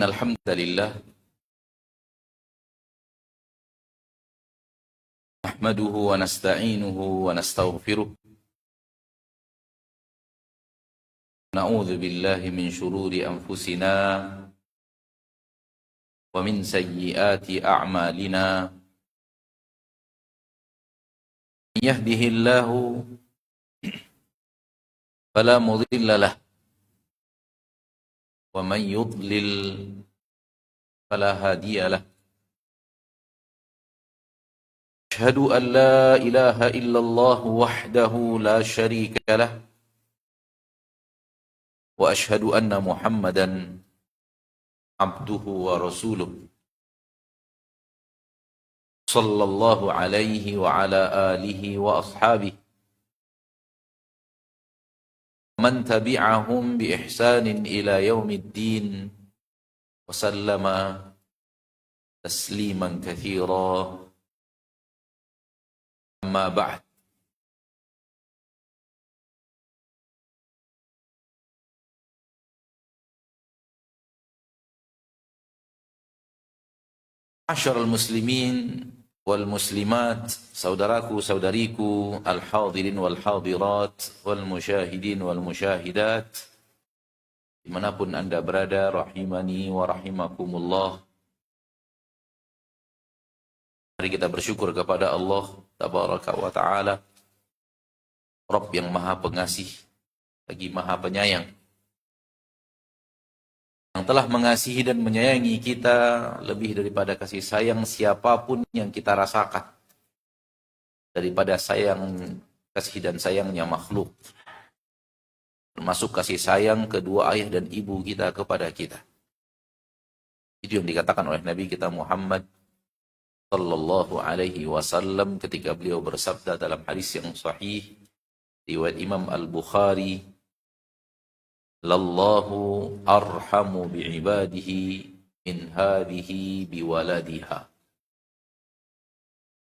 إن الحمد لله نحمده ونستعينه ونستغفره نعوذ بالله من شرور أنفسنا ومن سيئات أعمالنا من يهده الله فلا مضل له ومن يضلل فلا هادي له أشهد أن لا إله إلا الله وحده لا شريك له وأشهد أن محمدا عبده ورسوله صلى الله عليه وعلى آله وأصحابه من تبعهم بإحسان إلى يوم الدين وسلم تسليما كثيرا أما بعد Ma'asyiral muslimin wal muslimat, saudaraku saudariku, al hadirin wal hadirat, wal musyahidin wal musyahidat, dimanapun anda berada, rahimani wa rahimakumullah. Mari kita bersyukur kepada Allah tabaraka wa ta'ala, Rabb yang maha pengasih lagi maha penyayang, yang telah mengasihi dan menyayangi kita lebih daripada kasih sayang siapapun yang kita rasakan, daripada kasih dan sayangnya makhluk, termasuk kasih sayang kedua ayah dan ibu kita kepada kita. Itu yang dikatakan oleh Nabi kita Muhammad sallallahu alaihi wasallam ketika beliau bersabda dalam hadis yang sahih riwayat Imam Al-Bukhari, lallahu arhamu bi'ibadihi min hadhihi biwaladiha.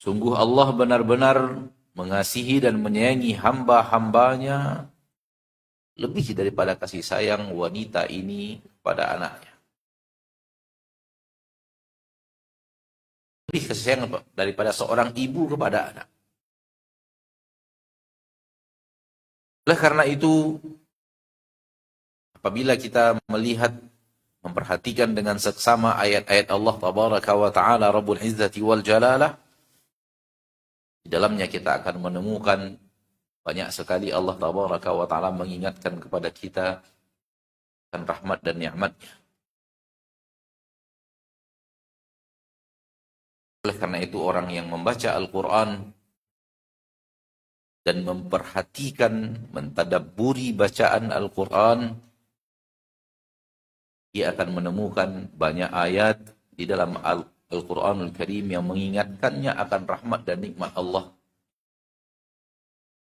Sungguh Allah benar-benar mengasihi dan menyayangi hamba-hambanya lebih daripada kasih sayang wanita ini pada anaknya. Lebih kasih sayang daripada seorang ibu kepada anak. Oleh karena itu, apabila kita melihat, memperhatikan dengan seksama ayat-ayat Allah tabaraka wa ta'ala Rabbul Izzati wal Jalalah, di dalamnya kita akan menemukan banyak sekali Allah tabaraka wa ta'ala mengingatkan kepada kita akan rahmat dan nikmat-Nya. Oleh karena itu orang yang membaca Al-Quran dan memperhatikan, mentadabburi bacaan Al-Quran, dia akan menemukan banyak ayat di dalam Al-Quranul Karim yang mengingatkannya akan rahmat dan nikmat Allah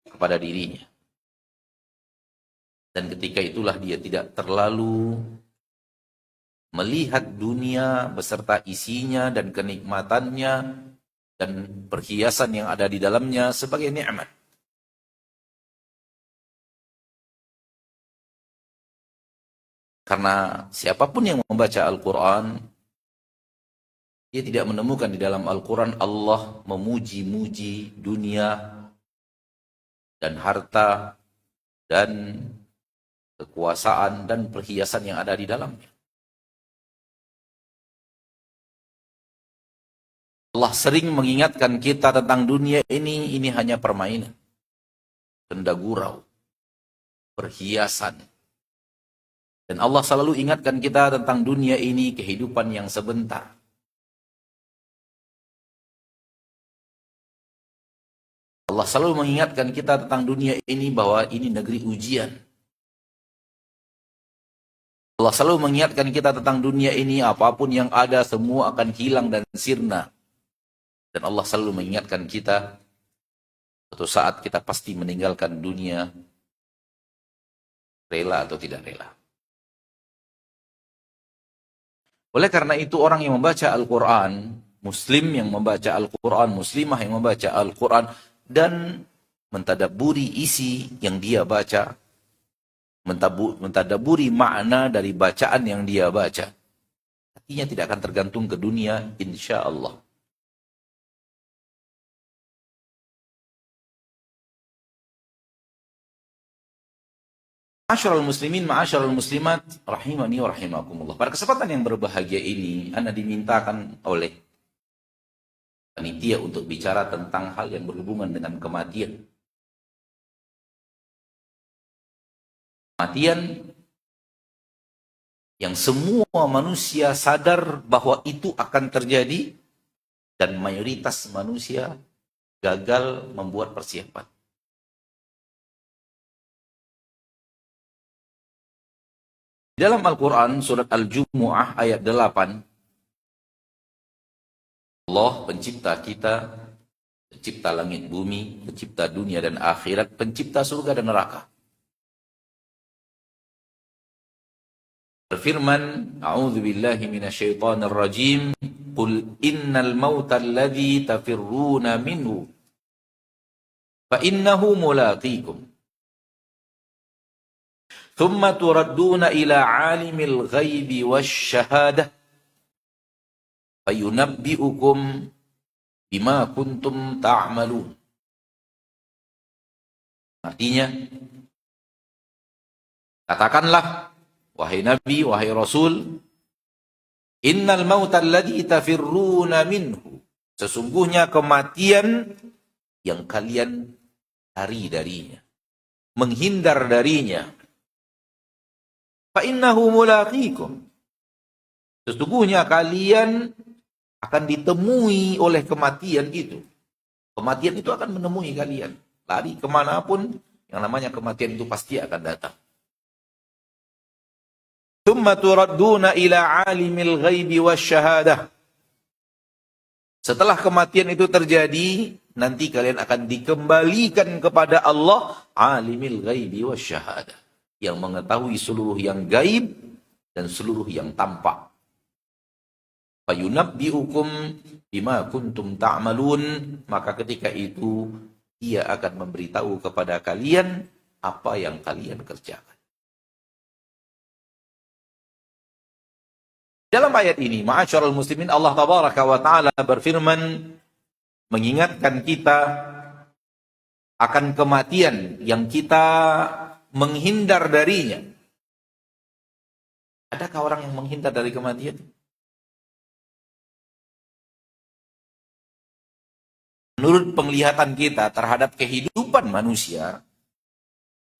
kepada dirinya. Dan ketika itulah dia tidak terlalu melihat dunia beserta isinya dan kenikmatannya dan perhiasan yang ada di dalamnya sebagai nikmat. Karena siapapun yang membaca Al-Quran, dia tidak menemukan di dalam Al-Quran Allah memuji-muji dunia dan harta dan kekuasaan dan perhiasan yang ada di dalamnya. Allah sering mengingatkan kita tentang dunia ini hanya permainan, benda gurau, perhiasan. Dan Allah selalu ingatkan kita tentang dunia ini kehidupan yang sebentar. Allah selalu mengingatkan kita tentang dunia ini bahwa ini negeri ujian. Allah selalu mengingatkan kita tentang dunia ini, apapun yang ada semua akan hilang dan sirna. Dan Allah selalu mengingatkan kita, suatu saat kita pasti meninggalkan dunia, rela atau tidak rela. Oleh karena itu orang yang membaca Al-Quran, Muslim yang membaca Al-Quran, Muslimah yang membaca Al-Quran, dan mentadabburi isi yang dia baca, mentadaburi makna dari bacaan yang dia baca, hatinya tidak akan tergantung ke dunia, insya Allah. Ma'asyiral muslimin, ma'asyiral muslimat, rahimani wa rahimakumullah. Pada kesempatan yang berbahagia ini, Anda dimintakan oleh panitia untuk bicara tentang hal yang berhubungan dengan kematian. Kematian yang semua manusia sadar bahwa itu akan terjadi dan mayoritas manusia gagal membuat persiapan. Dalam Al-Quran, surat Al-Jumu'ah ayat 8, Allah pencipta kita, pencipta langit bumi, pencipta dunia dan akhirat, pencipta surga dan neraka. Berfirman, A'udzu billahi minasyaitonir rajim, Qul innal mauta alladzi tafirruna minhu fa innahu mulaqikum. Thumma turadduna ila alimil ghaibi wasyahadah fayunabbi'ukum bima kuntum ta'malun. Artinya, katakanlah, wahai Nabi, wahai Rasul, innal mauta alladzi tafirruna minhu, sesungguhnya kematian yang kalian lari darinya, menghindar darinya, fa innahu mulaqikum, sesungguhnya kalian akan ditemui oleh kematian itu. Kematian itu akan menemui kalian. Lari kemanapun, yang namanya kematian itu pasti akan datang. Tsumma turadduna ila alimil ghaibi wasyahadah. Setelah kematian itu terjadi, nanti kalian akan dikembalikan kepada Allah, alimil ghaibi wasyahadah, yang mengetahui seluruh yang gaib dan seluruh yang tampak. Fayunabbi'ukum bima kuntum ta'malun, maka ketika itu ia akan memberitahu kepada kalian apa yang kalian kerjakan. Dalam ayat ini, ma'asyiral muslimin, Allah tabaraka wa ta'ala berfirman mengingatkan kita akan kematian yang kita menghindar darinya. Adakah orang yang menghindar dari kematian? Menurut penglihatan kita terhadap kehidupan manusia,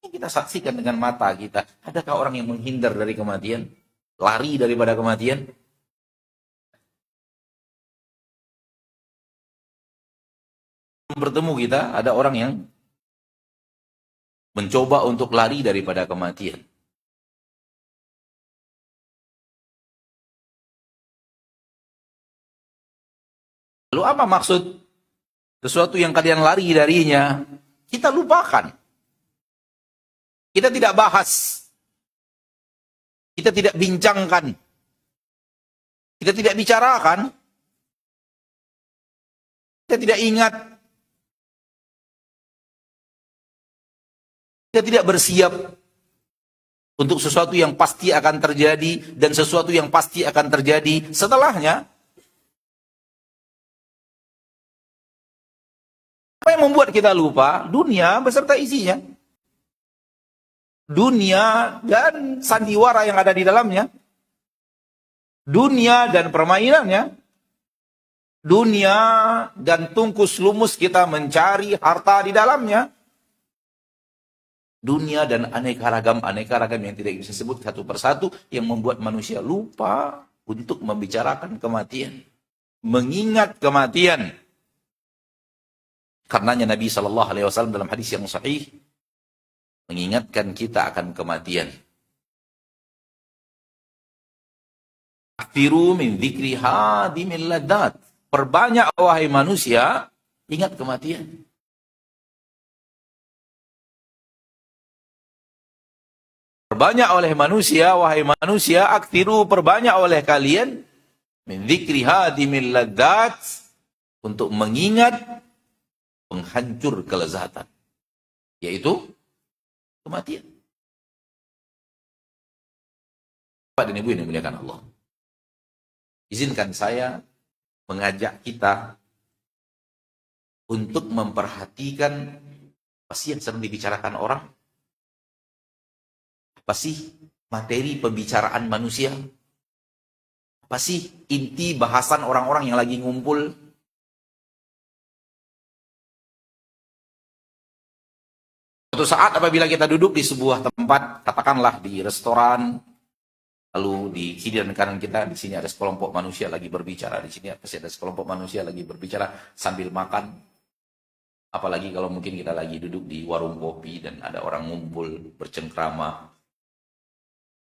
yang kita saksikan dengan mata kita, adakah orang yang menghindar dari kematian? Lari daripada kematian? Bertemu kita, ada orang yang mencoba untuk lari daripada kematian. Lalu apa maksud sesuatu yang kalian lari darinya? Kita lupakan. Kita tidak bahas. Kita tidak bincangkan. Kita tidak bicarakan. Kita tidak ingat. Kita tidak bersiap untuk sesuatu yang pasti akan terjadi dan sesuatu yang pasti akan terjadi setelahnya. Apa yang membuat kita lupa? Dunia beserta isinya. Dunia dan sandiwara yang ada di dalamnya. Dunia dan permainannya. Dunia dan tungkus lumus kita mencari harta di dalamnya. Dunia dan aneka ragam yang tidak bisa disebut satu persatu, yang membuat manusia lupa untuk membicarakan kematian. Mengingat kematian. Karenanya Nabi SAW dalam hadis yang sahih mengingatkan kita akan kematian. Akthiru min dzikri hadimil ladat. Perbanyak wahai manusia, ingat kematian. Perbanyak oleh manusia, wahai manusia, akthiru, perbanyak oleh kalian min dzikri hadimil ladat, untuk mengingat penghancur kelezatan, yaitu kematian. Bapak dan Ibu yang dimuliakan Allah, Izinkan saya mengajak kita untuk memperhatikan apa sih yang sedang dibicarakan orang? Apa sih materi pembicaraan manusia? Apa sih inti bahasan orang-orang yang lagi ngumpul? Suatu saat apabila kita duduk di sebuah tempat, katakanlah di restoran, lalu di kiri dan kanan kita, di sini ada sekelompok manusia lagi berbicara, di sini pasti ada sekelompok manusia lagi berbicara sambil makan. Apalagi kalau mungkin kita lagi duduk di warung kopi dan ada orang ngumpul bercengkrama.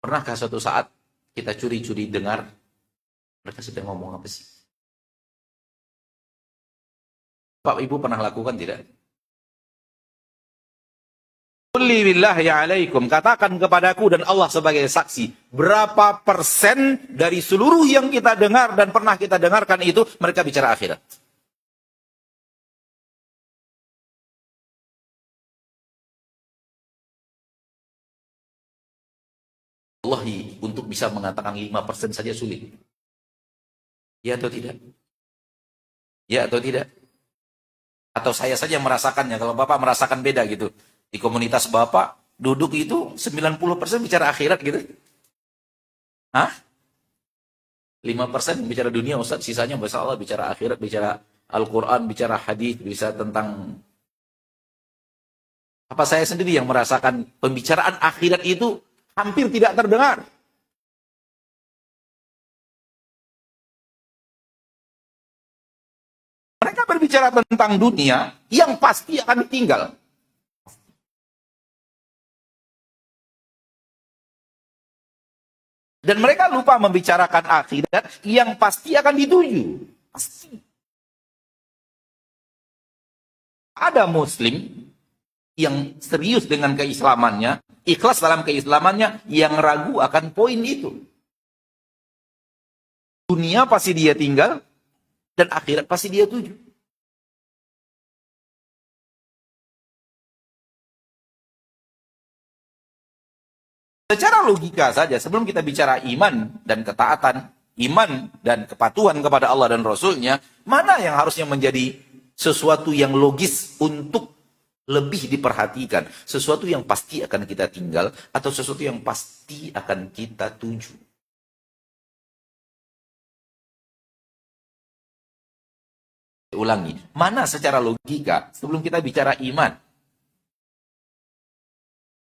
Pernahkah suatu saat kita curi-curi dengar mereka sedang ngomong apa sih? Pak Ibu pernah lakukan tidak? Qulli billahi alaikum, katakan kepadaku dan Allah sebagai saksi, berapa persen dari seluruh yang kita dengar dan pernah kita dengarkan itu mereka bicara akhirat? Wallahi, untuk bisa mengatakan 5% saja sulit. Ya atau tidak? Ya atau tidak? Atau saya saja merasakannya, kalau Bapak merasakan beda gitu. Di komunitas Bapak, duduk itu 90% bicara akhirat gitu. Hah? 5% bicara dunia Ustaz, sisanya Masya Allah bicara akhirat, bicara Al-Quran, bicara hadis, bisa tentang... Apa saya sendiri yang merasakan pembicaraan akhirat itu hampir tidak terdengar. Mereka berbicara tentang dunia yang pasti akan ditinggal. Dan mereka lupa membicarakan akhirat yang pasti akan dituju. Pasti. Ada muslim yang serius dengan keislamannya, ikhlas dalam keislamannya, yang ragu akan poin itu. Dunia pasti dia tinggal, dan akhirat pasti dia tuju. Secara logika saja, sebelum kita bicara iman dan ketaatan, iman dan kepatuhan kepada Allah dan Rasulnya, mana yang harusnya menjadi sesuatu yang logis untuk lebih diperhatikan? Sesuatu yang pasti akan kita tinggal, atau sesuatu yang pasti akan kita tuju? Ulangi, mana secara logika, sebelum kita bicara iman,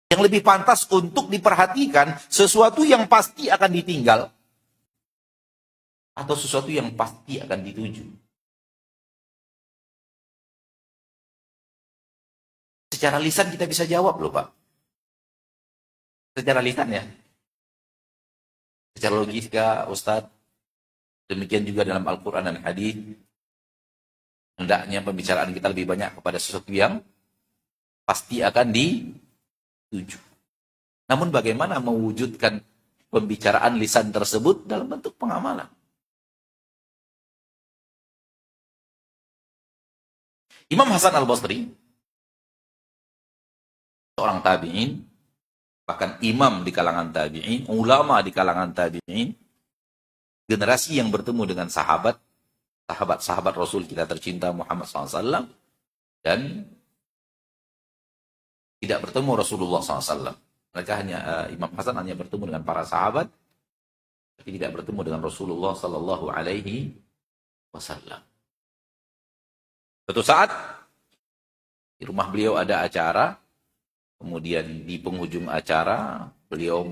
yang lebih pantas untuk diperhatikan, sesuatu yang pasti akan ditinggal, atau sesuatu yang pasti akan dituju? Secara lisan kita bisa jawab loh Pak. Secara lisan ya. Secara logika Ustadz, demikian juga dalam Al-Quran dan Hadis, hendaknya pembicaraan kita lebih banyak kepada sesuatu yang pasti akan dituju. Namun bagaimana mewujudkan pembicaraan lisan tersebut dalam bentuk pengamalan? Imam Hasan Al-Basri, seorang tabi'in, bahkan imam di kalangan tabi'in, ulama di kalangan tabi'in, generasi yang bertemu dengan sahabat-sahabat Rasul kita tercinta Muhammad SAW, dan tidak bertemu Rasulullah SAW. Mereka Imam Hasan hanya bertemu dengan para sahabat, tapi tidak bertemu dengan Rasulullah Sallallahu Alaihi Wasallam. Suatu saat di rumah beliau ada acara, kemudian di penghujung acara beliau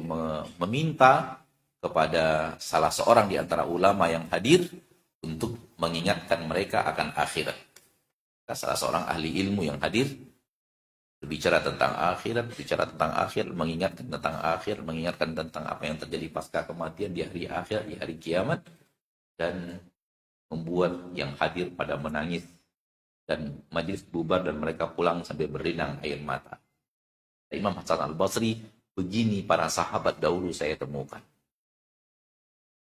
meminta kepada salah seorang di antara ulama yang hadir untuk mengingatkan mereka akan akhirat. Salah seorang ahli ilmu yang hadir berbicara tentang akhirat, mengingatkan tentang apa yang terjadi pasca kematian di hari akhir, di hari kiamat, dan membuat yang hadir pada menangis, dan majlis bubar dan mereka pulang sambil berlinang air mata. Imam Hasan Al-Basri, begini para sahabat dahulu saya temukan.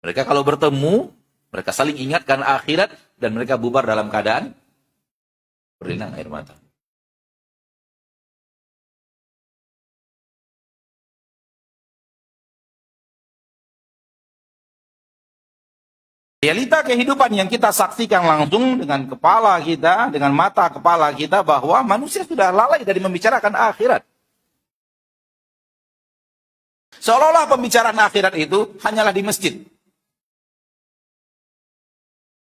Mereka kalau bertemu, mereka saling ingatkan akhirat, dan mereka bubar dalam keadaan berlinang air mata. Realita kehidupan yang kita saksikan langsung dengan kepala kita, dengan mata kepala kita, bahwa manusia sudah lalai dari membicarakan akhirat. Seolah-olah pembicaraan akhirat itu hanyalah di masjid.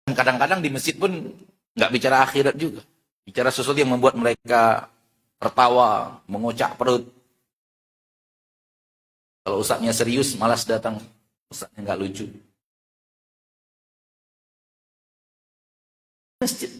Kadang-kadang di masjid pun nggak bicara akhirat juga. Bicara sesuatu yang membuat mereka tertawa, mengocak perut. Kalau ustadznya serius, malas datang. Ustadznya nggak lucu. Masjid.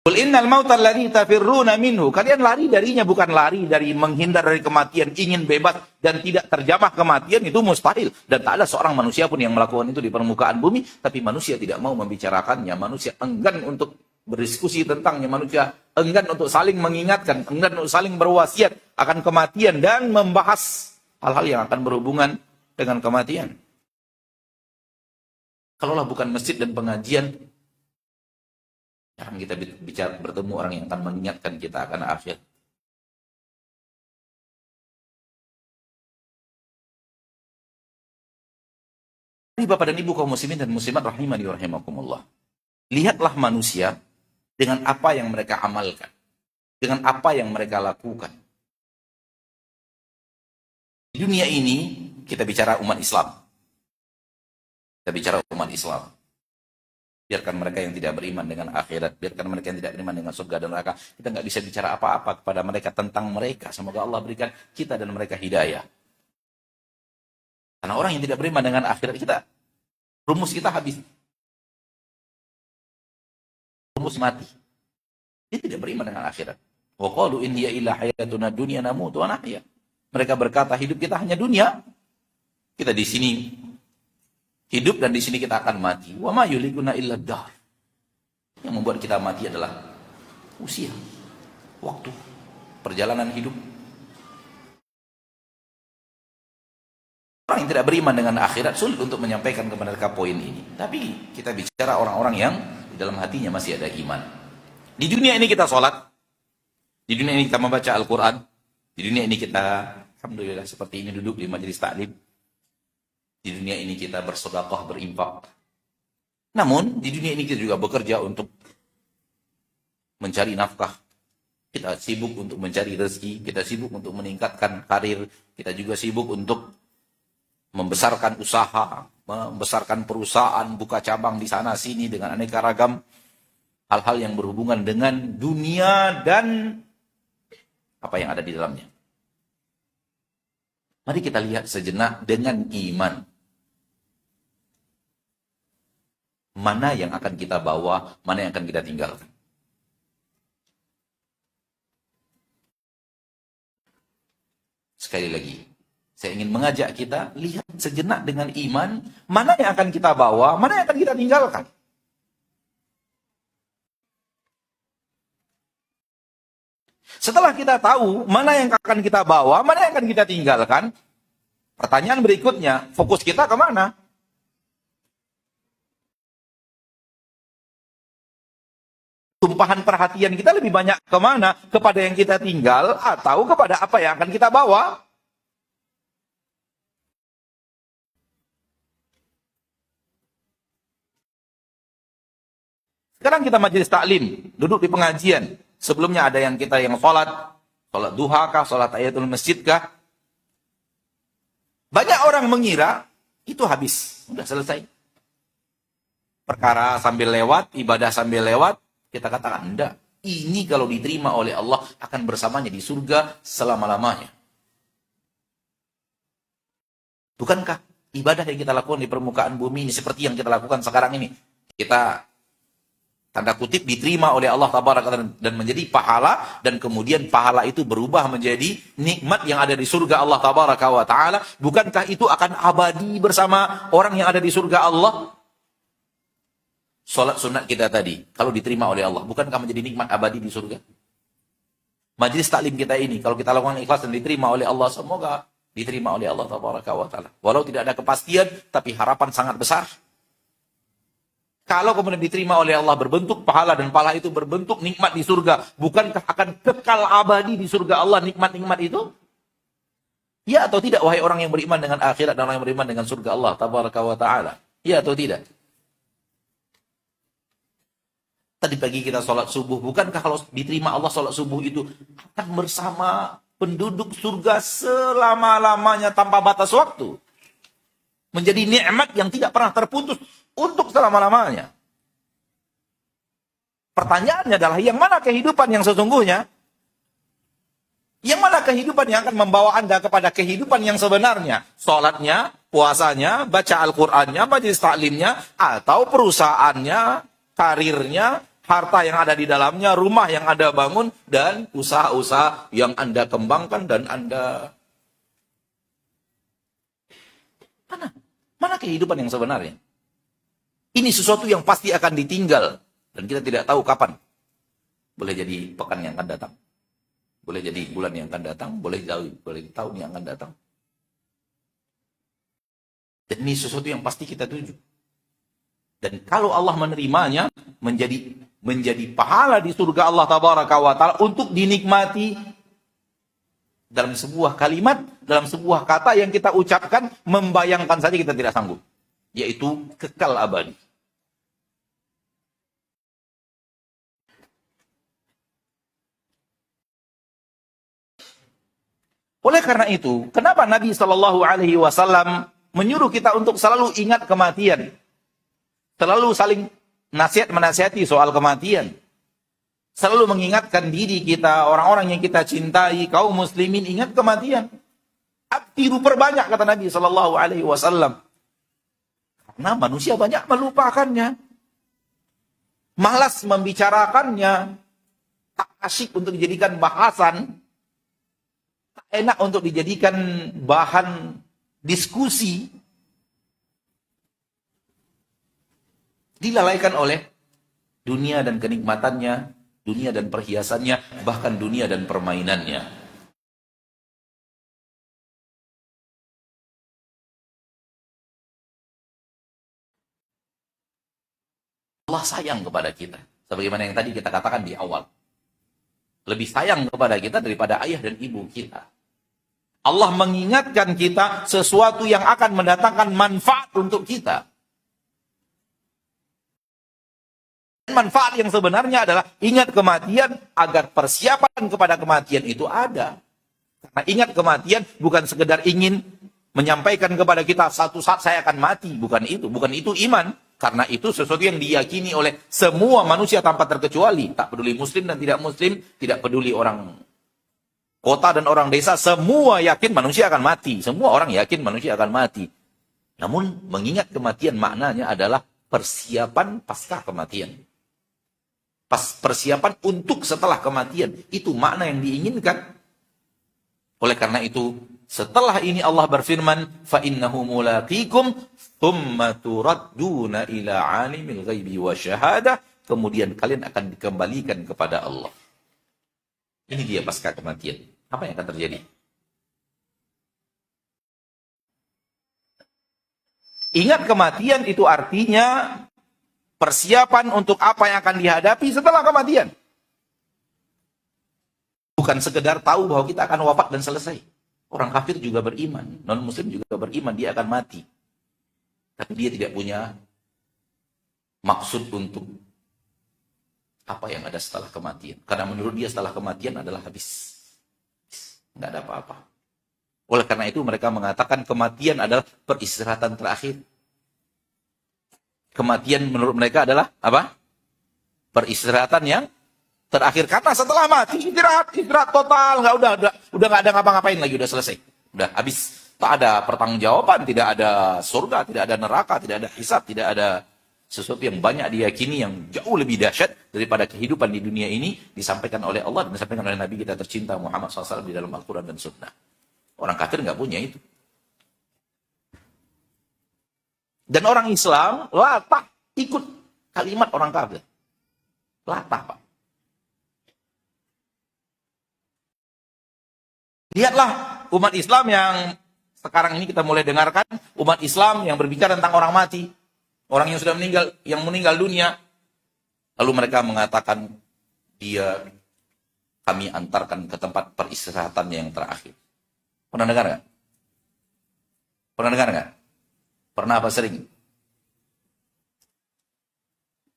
Qul innal mauta alladzi tafirruna minhu. Kalian lari darinya, bukan lari dari menghindar dari kematian, ingin bebas dan tidak terjamah kematian, itu mustahil. Dan tak ada seorang manusia pun yang melakukan itu di permukaan bumi, tapi manusia tidak mau membicarakannya. Manusia enggan untuk berdiskusi tentangnya, manusia enggan untuk saling mengingatkan, enggan untuk saling berwasiat akan kematian dan membahas hal-hal yang akan berhubungan dengan kematian. Kalaulah bukan masjid dan pengajian, jarang kita bicara bertemu orang yang akan mengingatkan kita akan akhir. Ini Bapak dan Ibu kaum muslimin dan muslimat rahimani wa rahimakumullah. Lihatlah manusia dengan apa yang mereka amalkan, dengan apa yang mereka lakukan. Di dunia ini kita bicara umat Islam. Kita bicara umat Islam. Biarkan mereka yang tidak beriman dengan akhirat, biarkan mereka yang tidak beriman dengan surga dan neraka. Kita nggak bisa bicara apa-apa kepada mereka tentang mereka. Semoga Allah berikan kita dan mereka hidayah. Karena orang yang tidak beriman dengan akhirat, rumus kita habis. Rumus mati. Dia tidak beriman dengan akhirat. Wa qalu in hiya illa hayatuna dunya namutu wa nahya. Mereka berkata hidup kita hanya dunia. Kita di sini hidup dan di sini kita akan mati. Wa ma yulikuna illa dahr. Yang membuat kita mati adalah usia, waktu, perjalanan hidup. Orang yang tidak beriman dengan akhirat sulit untuk menyampaikan kepada mereka poin ini. Tapi kita bicara orang-orang yang di dalam hatinya masih ada iman. Di dunia ini kita sholat. Di dunia ini kita membaca Al-Quran. Di dunia ini kita, alhamdulillah seperti ini duduk di majelis taklim. Di dunia ini kita bersedekah, berinfak. Namun, di dunia ini kita juga bekerja untuk mencari nafkah. Kita sibuk untuk mencari rezeki. Kita sibuk untuk meningkatkan karir. Kita juga sibuk untuk membesarkan usaha, membesarkan perusahaan, buka cabang di sana sini dengan aneka ragam hal-hal yang berhubungan dengan dunia dan apa yang ada di dalamnya. Mari kita lihat sejenak dengan iman. Mana yang akan kita bawa, mana yang akan kita tinggalkan. Sekali lagi, saya ingin mengajak kita lihat sejenak dengan iman, mana yang akan kita bawa, mana yang akan kita tinggalkan. Setelah kita tahu mana yang akan kita bawa, mana yang akan kita tinggalkan, pertanyaan berikutnya, fokus kita kemana? Tumpahan perhatian kita lebih banyak kemana? Kepada yang kita tinggal atau kepada apa yang akan kita bawa? Sekarang kita majelis taklim, duduk di pengajian. Sebelumnya ada yang kita yang sholat duha kah, sholat tahiyatul masjid kah. Banyak orang mengira itu habis, sudah selesai. Perkara sambil lewat, ibadah sambil lewat, kita katakan enggak. Ini kalau diterima oleh Allah akan bersamanya di surga selama-lamanya. Bukankah ibadah yang kita lakukan di permukaan bumi ini seperti yang kita lakukan sekarang ini? Kita tanda kutip diterima oleh Allah Tabaraka dan menjadi pahala, dan kemudian pahala itu berubah menjadi nikmat yang ada di surga Allah Tabaraka wa Ta'ala. Bukankah itu akan abadi bersama orang yang ada di surga Allah? Salat sunat kita tadi, kalau diterima oleh Allah, bukankah menjadi nikmat abadi di surga? Majelis taklim kita ini, kalau kita lakukan ikhlas dan diterima oleh Allah, semoga diterima oleh Allah Tabaraka wa Ta'ala. Walau tidak ada kepastian, tapi harapan sangat besar. Kalau kemudian diterima oleh Allah berbentuk pahala, dan pahala itu berbentuk nikmat di surga, bukankah akan kekal abadi di surga Allah nikmat-nikmat itu? Ya atau tidak, wahai orang yang beriman dengan akhirat dan orang yang beriman dengan surga Allah tabaraka wa ta'ala? Ya atau tidak? Tadi pagi kita sholat subuh, bukankah kalau diterima Allah sholat subuh itu akan bersama penduduk surga selama-lamanya tanpa batas waktu? Menjadi nikmat yang tidak pernah terputus untuk selama-lamanya. Pertanyaannya adalah, yang mana kehidupan yang sesungguhnya? Yang mana kehidupan yang akan membawa Anda kepada kehidupan yang sebenarnya? Sholatnya, puasanya, baca Al-Qur'annya, majelis taklimnya, atau perusahaannya, karirnya, harta yang ada di dalamnya, rumah yang Anda bangun, dan usaha-usaha yang Anda kembangkan dan Anda... Mana kehidupan yang sebenarnya? Ini sesuatu yang pasti akan ditinggal, dan kita tidak tahu kapan. Boleh jadi pekan yang akan datang. Boleh jadi bulan yang akan datang, boleh tahun yang akan datang. Dan ini sesuatu yang pasti kita tuju. Dan kalau Allah menerimanya, menjadi pahala di surga Allah tabaraka wa ta'ala untuk dinikmati dalam sebuah kalimat, dalam sebuah kata yang kita ucapkan, membayangkan saja kita tidak sanggup. Yaitu kekal abadi. Oleh karena itu, kenapa Nabi Shallallahu Alaihi Wasallam menyuruh kita untuk selalu ingat kematian, selalu saling menasihati soal kematian, selalu mengingatkan diri kita, orang-orang yang kita cintai, kaum muslimin, ingat kematian. Abdiru perbanyak, kata Nabi Shallallahu Alaihi Wasallam, karena manusia banyak melupakannya, malas membicarakannya, tak asyik untuk dijadikan bahasan. Enak untuk dijadikan bahan diskusi, dilalaikan oleh dunia dan kenikmatannya, dunia dan perhiasannya, bahkan dunia dan permainannya. Allah sayang kepada kita, sebagaimana yang tadi kita katakan di awal. Lebih sayang kepada kita daripada ayah dan ibu kita. Allah mengingatkan kita sesuatu yang akan mendatangkan manfaat untuk kita. Manfaat yang sebenarnya adalah ingat kematian agar persiapan kepada kematian itu ada. Karena ingat kematian bukan sekedar ingin menyampaikan kepada kita satu saat saya akan mati. Bukan itu iman. Karena itu sesuatu yang diyakini oleh semua manusia tanpa terkecuali. Tak peduli muslim dan tidak muslim, tidak peduli orang kota dan orang desa, semua yakin manusia akan mati. Semua orang yakin manusia akan mati. Namun mengingat kematian maknanya adalah persiapan pasca kematian. Persiapan untuk setelah kematian. Itu makna yang diinginkan. Oleh karena itu, setelah ini Allah berfirman, فَإِنَّهُ مُلَاقِيكُمْ ثُمَّ تُرَدُّونَ إِلَىٰ عَالِمِ الْغَيْبِ وَالشَّهَادَةِ. Kemudian kalian akan dikembalikan kepada Allah. Ini dia pasca kematian. Apa yang akan terjadi? Ingat kematian itu artinya persiapan untuk apa yang akan dihadapi setelah kematian. Bukan sekedar tahu bahwa kita akan wafat dan selesai. Orang kafir juga beriman, non-muslim juga beriman, dia akan mati. Tapi dia tidak punya maksud untuk apa yang ada setelah kematian. Karena menurut dia setelah kematian adalah habis. Nggak ada apa-apa. Oleh karena itu mereka mengatakan kematian adalah peristirahatan terakhir. Kematian menurut mereka adalah apa? Peristirahatan yang terakhir. Karena setelah mati istirahat total, udah nggak ada ngapa-ngapain lagi, udah selesai, udah habis. Tak ada pertanggungjawaban, tidak ada surga, tidak ada neraka, tidak ada hisab, tidak ada sesuatu yang banyak diyakini yang jauh lebih dahsyat daripada kehidupan di dunia ini disampaikan oleh Allah dan disampaikan oleh Nabi kita tercinta Muhammad SAW di dalam Al-Quran dan Sunnah. Orang kafir nggak punya itu. Dan orang Islam latah ikut kalimat orang kafir. Latah, Pak. Lihatlah umat Islam yang sekarang ini kita mulai dengarkan, umat Islam yang berbicara tentang orang mati. Orang yang sudah meninggal, yang meninggal dunia. Lalu mereka mengatakan, dia kami antarkan ke tempat peristirahatan yang terakhir. Pernah dengar nggak? Pernah dengar nggak? Pernah apa sering?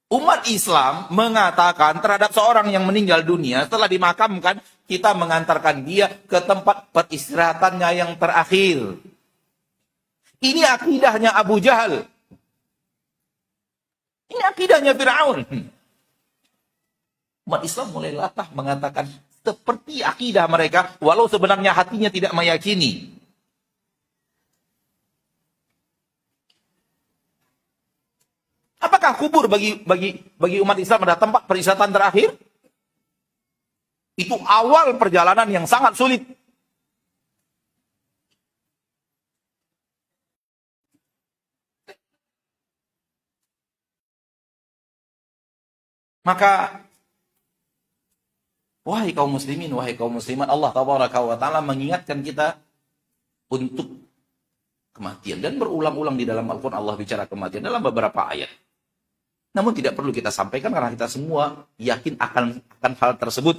Umat Islam mengatakan terhadap seorang yang meninggal dunia setelah dimakamkan, kita mengantarkan dia ke tempat peristirahatannya yang terakhir. Ini akidahnya Abu Jahal. Ini akidahnya Fir'aun. Umat Islam mulai latah mengatakan seperti akidah mereka, walau sebenarnya hatinya tidak meyakini. Apakah kubur bagi umat Islam adalah tempat peristirahatan terakhir? Itu awal perjalanan yang sangat sulit. Maka wahai kaum muslimin, wahai kaum muslimat, Allah tabaraka wa taala mengingatkan kita untuk kematian, dan berulang-ulang di dalam Al-Qur'an Allah bicara kematian dalam beberapa ayat. Namun tidak perlu kita sampaikan karena kita semua yakin akan hal tersebut.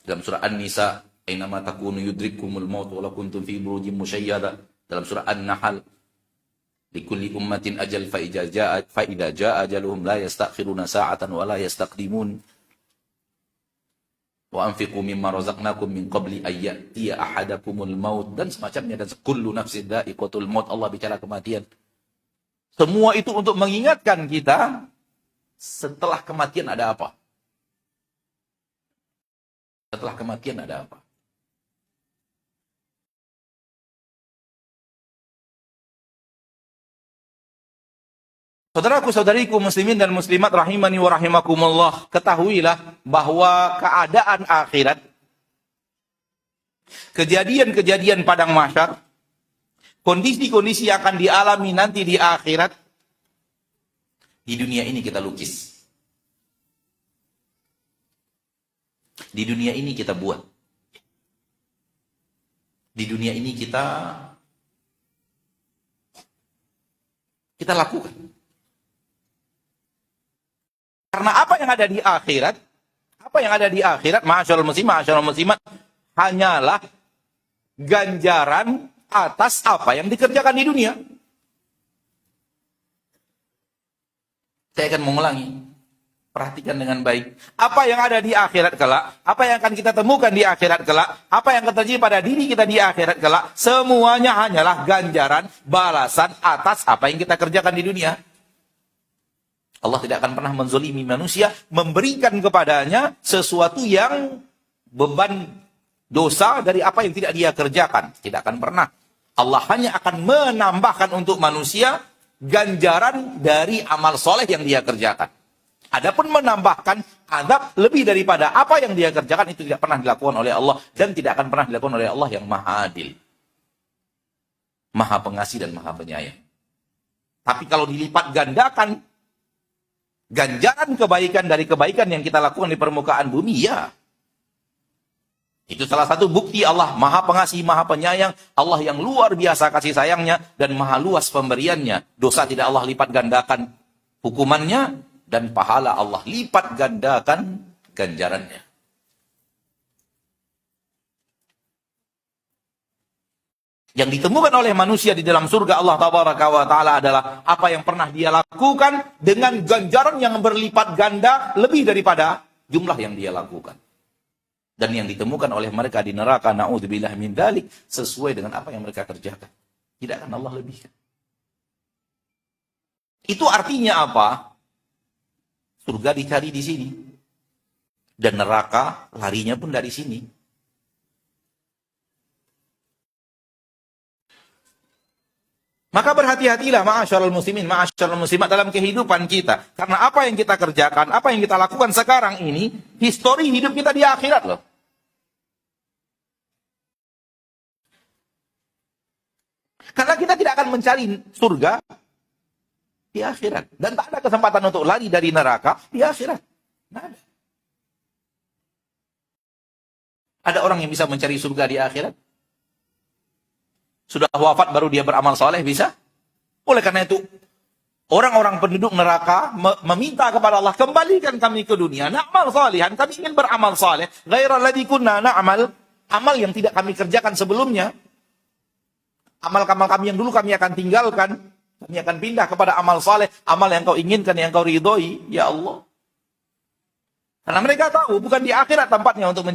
Dalam surah An-Nisa, "Ainama takunu yudrikkumul maut walau kuntum fi burujin musyayyada." Dalam surah An-Nahl, "Likulli ummatin ajal fa idza jaa ajaluhum la yastakhiruna sa'atan wa la yastaqdimun." Wa anfiqu mimma razaqnakum min qabli an ya'tiya ahadakumul maut, dan semacamnya, dan kullu nafsin dha'iqatul maut. Allah bicara kematian. Semua itu untuk mengingatkan kita setelah kematian ada apa? Setelah kematian ada apa? Saudaraku-saudariku muslimin dan muslimat rahimani wa rahimakumullah, ketahuilah bahwa keadaan akhirat, kejadian-kejadian padang mahsyar, kondisi-kondisi yang akan dialami nanti di akhirat, di dunia ini kita lukis. Di dunia ini kita buat. Di dunia ini kita lakukan. Karena apa yang ada di akhirat, ma'asyiral muslimin, ma'asyiral muslimat, hanyalah ganjaran atas apa yang dikerjakan di dunia. Saya akan mengulangi. Perhatikan dengan baik. Apa yang ada di akhirat kelak, apa yang akan kita temukan di akhirat kelak, apa yang akan terjadi pada diri kita di akhirat kelak, semuanya hanyalah ganjaran, balasan atas apa yang kita kerjakan di dunia. Allah tidak akan pernah menzolimi manusia, memberikan kepadanya sesuatu yang beban dosa dari apa yang tidak dia kerjakan. Tidak akan pernah. Allah hanya akan menambahkan untuk manusia ganjaran dari amal soleh yang dia kerjakan. Adapun menambahkan azab lebih daripada apa yang dia kerjakan, itu tidak pernah dilakukan oleh Allah, dan tidak akan pernah dilakukan oleh Allah yang maha adil, maha pengasih dan maha penyayang. Tapi kalau dilipat gandakan ganjaran kebaikan dari kebaikan yang kita lakukan di permukaan bumi, ya, itu salah satu bukti Allah maha pengasih, maha penyayang, Allah yang luar biasa kasih sayangnya, dan maha luas pemberiannya. Dosa tidak Allah lipat gandakan hukumannya, dan pahala Allah lipat gandakan ganjarannya. Yang ditemukan oleh manusia di dalam surga Allah Tabaraka wa Ta'ala adalah apa yang pernah dia lakukan dengan ganjaran yang berlipat ganda lebih daripada jumlah yang dia lakukan. Dan yang ditemukan oleh mereka di neraka, na'udzubillah min dzalik, sesuai dengan apa yang mereka kerjakan. Tidak akan Allah lebihkan. Itu artinya apa? Surga dicari di sini. Dan neraka larinya pun dari sini. Maka berhati-hatilah ma'asyiral muslimin, ma'asyiral muslimat dalam kehidupan kita. Karena apa yang kita kerjakan, apa yang kita lakukan sekarang ini, histori hidup kita di akhirat loh. Karena kita tidak akan mencari surga di akhirat. Dan tak ada kesempatan untuk lari dari neraka di akhirat. Nggak ada. Ada orang yang bisa mencari surga di akhirat? Sudah wafat baru dia beramal soleh, bisa? Oleh karena itu, orang-orang penduduk neraka meminta kepada Allah, kembalikan kami ke dunia, na'mal salihan, kami ingin beramal soleh, ghairal ladzi kunna na'mal, amal yang tidak kami kerjakan sebelumnya. Amal-amal kami yang dulu kami akan tinggalkan. Kami akan pindah kepada amal saleh, amal yang kau inginkan, yang kau ridhoi, ya Allah. Karena mereka tahu bukan di akhirat tempatnya untuk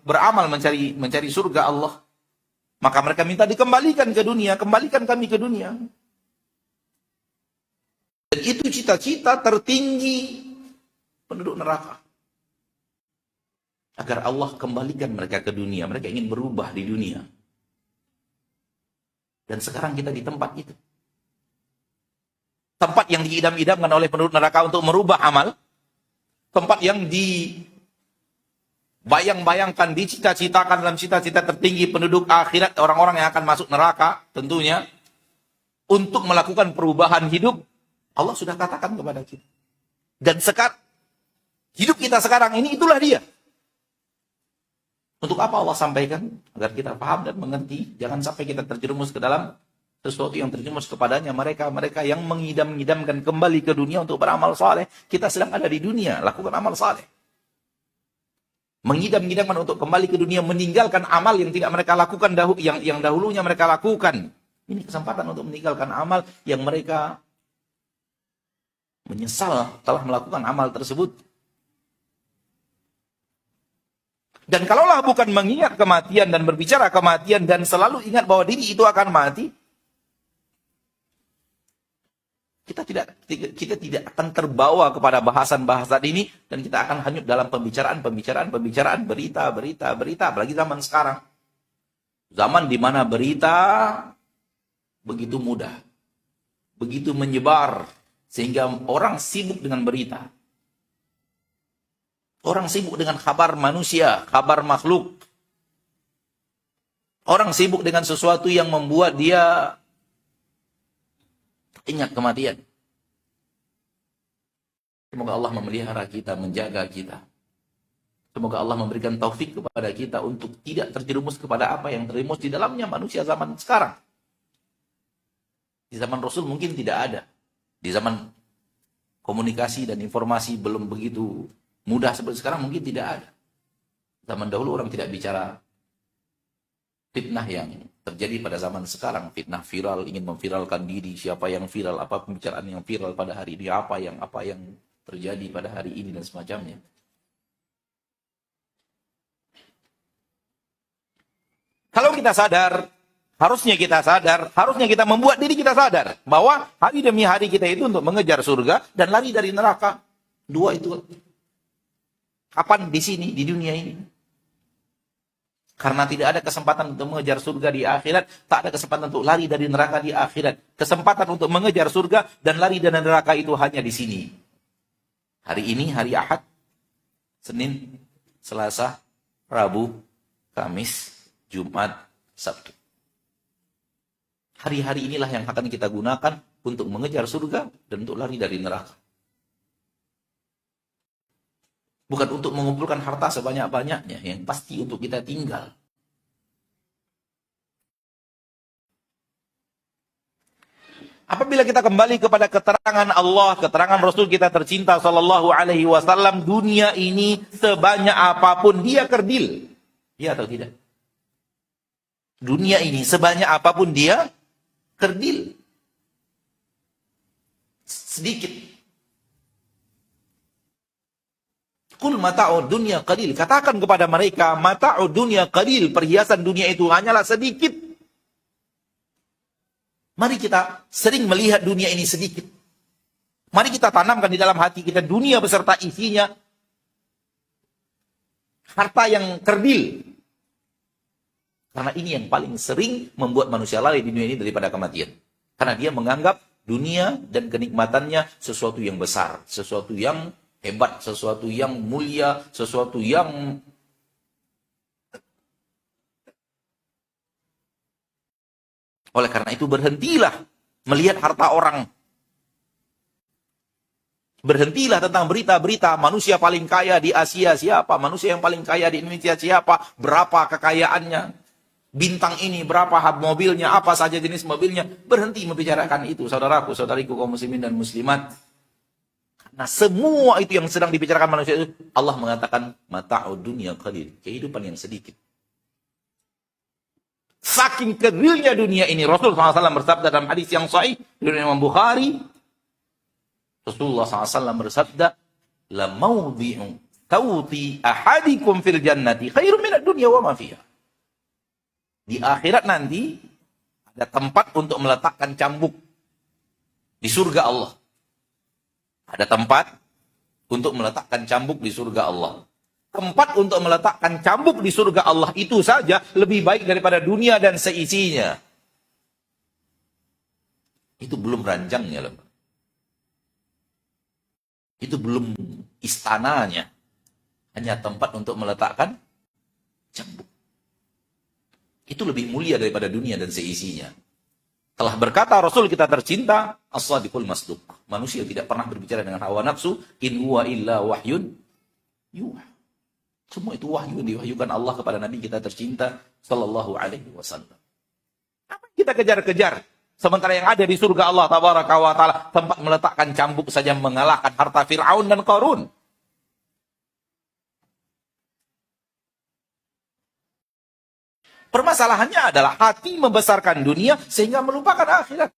beramal mencari surga Allah. Maka mereka minta dikembalikan ke dunia, kembalikan kami ke dunia. Dan itu cita-cita tertinggi penduduk neraka. Agar Allah kembalikan mereka ke dunia. Mereka ingin berubah di dunia. Dan sekarang kita di tempat itu. Tempat yang diidam-idamkan oleh penduduk neraka untuk merubah amal. Tempat yang dibayang-bayangkan, dicita-citakan dalam cita-cita tertinggi penduduk akhirat, orang-orang yang akan masuk neraka tentunya. Untuk melakukan perubahan hidup. Allah sudah katakan kepada kita. Dan sekarang, hidup kita sekarang ini itulah dia. Untuk apa Allah sampaikan? Agar kita paham dan mengerti. Jangan sampai kita terjerumus ke dalam sesuatu yang terjerumus kepadanya. Mereka yang mengidam-idamkan kembali ke dunia untuk beramal saleh. Kita sedang ada di dunia, lakukan amal saleh. Mengidam-idamkan untuk kembali ke dunia, meninggalkan amal yang tidak mereka lakukan, yang dahulunya mereka lakukan. Ini kesempatan untuk meninggalkan amal yang mereka menyesal telah melakukan amal tersebut. Dan kalaulah bukan mengingat kematian dan berbicara kematian dan selalu ingat bahwa diri itu akan mati, kita tidak akan terbawa kepada bahasan-bahasan ini dan kita akan hanyut dalam pembicaraan, berita, apalagi zaman sekarang. Zaman di mana berita begitu mudah, begitu menyebar sehingga orang sibuk dengan berita. Orang sibuk dengan kabar manusia, kabar makhluk. Orang sibuk dengan sesuatu yang membuat dia ingat kematian. Semoga Allah memelihara kita, menjaga kita. Semoga Allah memberikan taufik kepada kita untuk tidak terjerumus kepada apa yang terjerumus di dalamnya manusia zaman sekarang. Di zaman Rasul mungkin tidak ada. Di zaman komunikasi dan informasi belum begitu mudah seperti sekarang mungkin tidak ada. Zaman dahulu orang tidak bicara fitnah yang terjadi pada zaman sekarang. Fitnah viral, ingin memviralkan diri, siapa yang viral, apa pembicaraan yang viral pada hari ini, apa yang terjadi pada hari ini dan semacamnya. Kalau kita sadar, harusnya kita membuat diri kita sadar bahwa hari demi hari kita itu untuk mengejar surga dan lari dari neraka. Dua itu. Kapan? Di sini, di dunia ini. Karena tidak ada kesempatan untuk mengejar surga di akhirat, tak ada kesempatan untuk lari dari neraka di akhirat. Kesempatan untuk mengejar surga dan lari dari neraka itu hanya di sini. Hari ini, hari Ahad, Senin, Selasa, Rabu, Kamis, Jumat, Sabtu. Hari-hari inilah yang akan kita gunakan untuk mengejar surga dan untuk lari dari neraka. Bukan untuk mengumpulkan harta sebanyak-banyaknya, yang pasti untuk kita tinggal. Apabila kita kembali kepada keterangan Allah, keterangan Rasul kita tercinta sallallahu alaihi wasallam, dunia ini sebanyak apapun dia kerdil. Ya atau tidak? Dunia ini sebanyak apapun dia kerdil. Sedikit. Kul mata'ud dunya qalil. Katakan kepada mereka, mata'ud dunya qalil. Perhiasan dunia itu hanyalah sedikit. Mari kita sering melihat dunia ini sedikit. Mari kita tanamkan di dalam hati kita dunia beserta isinya. Harta yang kerdil. Karena ini yang paling sering membuat manusia lalai di dunia ini daripada kematian. Karena dia menganggap dunia dan kenikmatannya sesuatu yang besar. Sesuatu yang hebat, sesuatu yang mulia, sesuatu yang oleh karena itu berhentilah melihat harta orang. Berhentilah tentang berita-berita manusia paling kaya di Asia siapa, manusia yang paling kaya di Indonesia siapa, berapa kekayaannya, bintang ini berapa mobilnya, apa saja jenis mobilnya. Berhenti membicarakan itu, saudaraku, saudariku kaum muslimin dan muslimat. Nah, semua itu yang sedang dibicarakan manusia itu, Allah mengatakan mata'ud dunya qalil, kehidupan yang sedikit. Saking kerilnya dunia ini. Rasul SAW bersabda dalam hadis yang sahih dari Imam Bukhari. Rasulullah SAW bersabda, la mawdi'u tawti ahadikum fil jannati khairum minad dunya wa ma fiha. Di akhirat nanti ada tempat untuk meletakkan cambuk di surga Allah. Ada tempat untuk meletakkan cambuk di surga Allah. Tempat untuk meletakkan cambuk di surga Allah itu saja lebih baik daripada dunia dan seisinya. Itu belum ranjangnya loh. Itu belum istananya. Hanya tempat untuk meletakkan cambuk. Itu lebih mulia daripada dunia dan seisinya. Telah berkata Rasul kita tercinta, as-sadiqul masduq. Manusia tidak pernah berbicara dengan hawa nafsu, in huwa illa wahyun yuha. Semua itu wahyu yang diwahyukan Allah kepada Nabi kita tercinta sallallahu alaihi wasallam. Apa yang kita kejar-kejar? Sementara yang ada di surga Allah tabaraka wa taala tempat meletakkan cambuk saja mengalahkan harta Fir'aun dan Qarun. Permasalahannya adalah hati membesarkan dunia sehingga melupakan akhirat.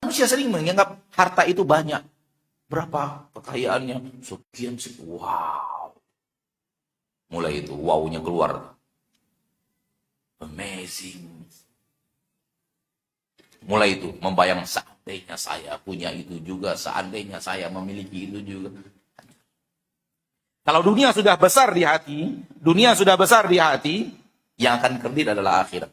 Manusia sering menganggap harta itu banyak. Berapa kekayaannya? Sekian sih. Wow. Mulai itu wow-nya keluar. Amazing. Mulai itu membayang seandainya saya punya itu juga. Seandainya saya memiliki itu juga. Kalau dunia sudah besar di hati, yang akan kerdil adalah akhirat.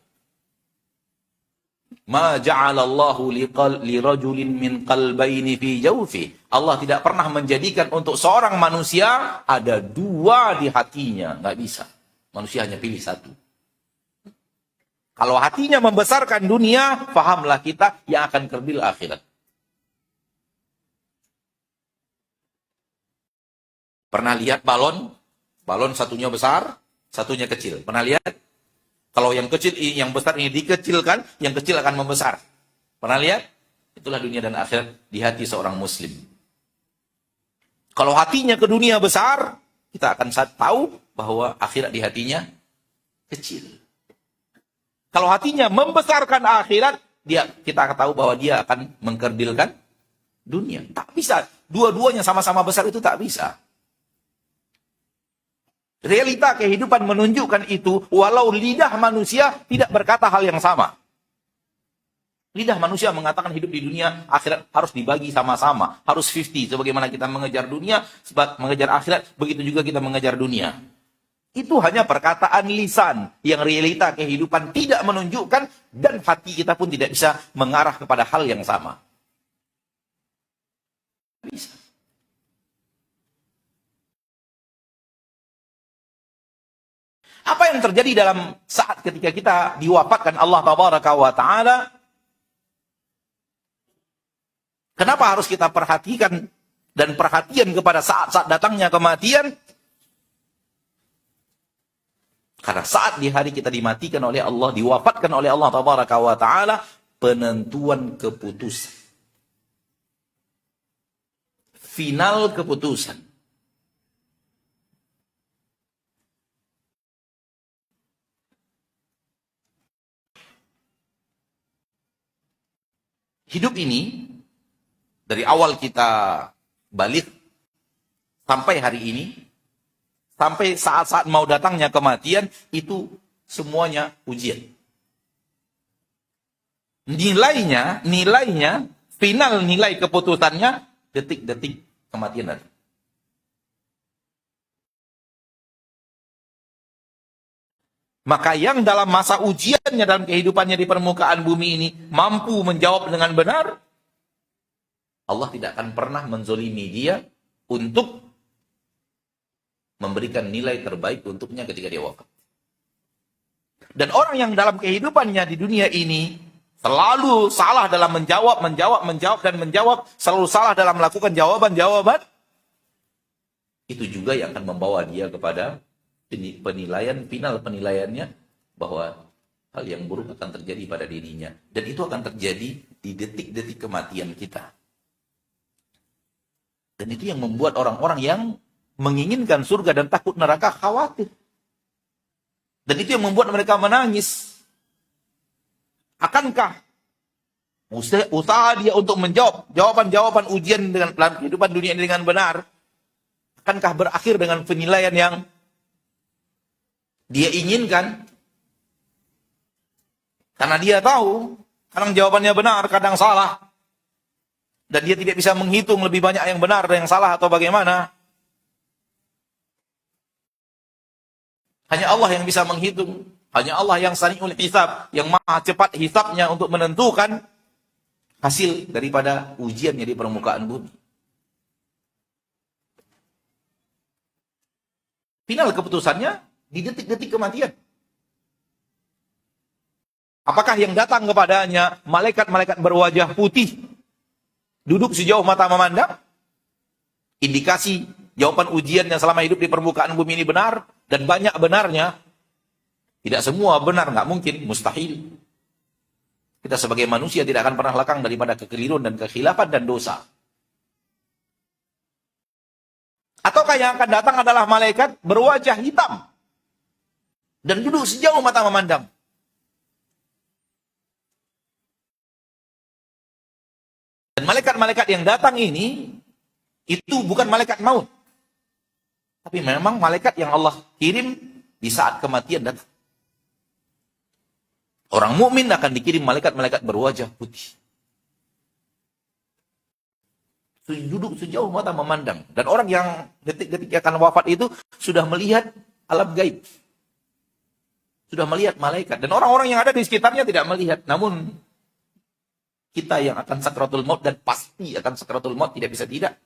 Ma ja'alallahu lirajulin min qalbaini fi jawfi. Allah tidak pernah menjadikan untuk seorang manusia ada dua di hatinya. Nggak bisa. Manusia hanya pilih satu. Kalau hatinya membesarkan dunia, fahamlah kita yang akan kerdil akhirat. Pernah lihat balon? Balon satunya besar, satunya kecil. Pernah lihat? Kalau yang kecil, yang besar ini dikecilkan, yang kecil akan membesar. Pernah lihat? Itulah dunia dan akhirat di hati seorang muslim. Kalau hatinya ke dunia besar, kita akan tahu bahwa akhirat di hatinya kecil. Kalau hatinya membesarkan akhirat, kita akan tahu bahwa dia akan mengkerdilkan dunia. Tak bisa. Dua-duanya sama-sama besar itu tak bisa. Realita kehidupan menunjukkan itu, walau lidah manusia tidak berkata hal yang sama. Lidah manusia mengatakan hidup di dunia, akhirat harus dibagi sama-sama. Harus 50. Sebagaimana kita mengejar dunia, mengejar akhirat, begitu juga kita mengejar dunia. Itu hanya perkataan lisan yang realita kehidupan tidak menunjukkan, dan hati kita pun tidak bisa mengarah kepada hal yang sama. Bisa. Apa yang terjadi dalam saat ketika kita diwafatkan Allah tabaraka wa ta'ala? Kenapa harus kita perhatikan dan perhatian kepada saat-saat datangnya kematian? Karena saat di hari kita dimatikan oleh Allah, diwafatkan oleh Allah tabaraka wa ta'ala, penentuan keputusan. Final keputusan. Hidup ini, dari awal kita balik, sampai hari ini, sampai saat-saat mau datangnya kematian, itu semuanya ujian. Nilainya, final nilai keputusannya, detik-detik kematian nanti. Maka yang dalam masa ujiannya dalam kehidupannya di permukaan bumi ini mampu menjawab dengan benar, Allah tidak akan pernah menzolimi dia untuk memberikan nilai terbaik untuknya ketika dia wafat. Dan orang yang dalam kehidupannya di dunia ini selalu salah dalam menjawab, selalu salah dalam melakukan jawaban-jawaban, itu juga yang akan membawa dia kepada penilaian, final penilaiannya bahwa hal yang buruk akan terjadi pada dirinya. Dan itu akan terjadi di detik-detik kematian kita. Dan itu yang membuat orang-orang yang menginginkan surga dan takut neraka khawatir. Dan itu yang membuat mereka menangis. Akankah usaha dia untuk menjawab jawaban-jawaban ujian dengan dalam kehidupan dunia ini dengan benar, akankah berakhir dengan penilaian yang dia inginkan? Karena dia tahu, kadang jawabannya benar, kadang salah. Dan dia tidak bisa menghitung lebih banyak yang benar dan yang salah atau bagaimana. Hanya Allah yang bisa menghitung. Hanya Allah yang sari'ul hisab, yang maha cepat hisabnya untuk menentukan hasil daripada ujiannya di permukaan bumi. Final keputusannya di detik-detik kematian. Apakah yang datang kepadanya malaikat-malaikat berwajah putih, duduk sejauh mata memandang? Indikasi jawaban ujian yang selama hidup di permukaan bumi ini benar, dan banyak benarnya. Tidak semua benar, nggak mungkin, mustahil. Kita sebagai manusia tidak akan pernah lekang daripada kekeliruan dan kekhilafan dan dosa. Ataukah yang akan datang adalah malaikat berwajah hitam dan duduk sejauh mata memandang? Dan malaikat-malaikat yang datang ini, itu bukan malaikat maut. Tapi memang malaikat yang Allah kirim di saat kematian datang. Orang mukmin akan dikirim malaikat-malaikat berwajah putih. Duduk sejauh mata memandang. Dan orang yang detik-detik akan wafat itu sudah melihat alam gaib. Sudah melihat malaikat. Dan orang-orang yang ada di sekitarnya tidak melihat. Namun kita yang akan sakratul maut dan pasti akan sakratul maut tidak bisa tidak.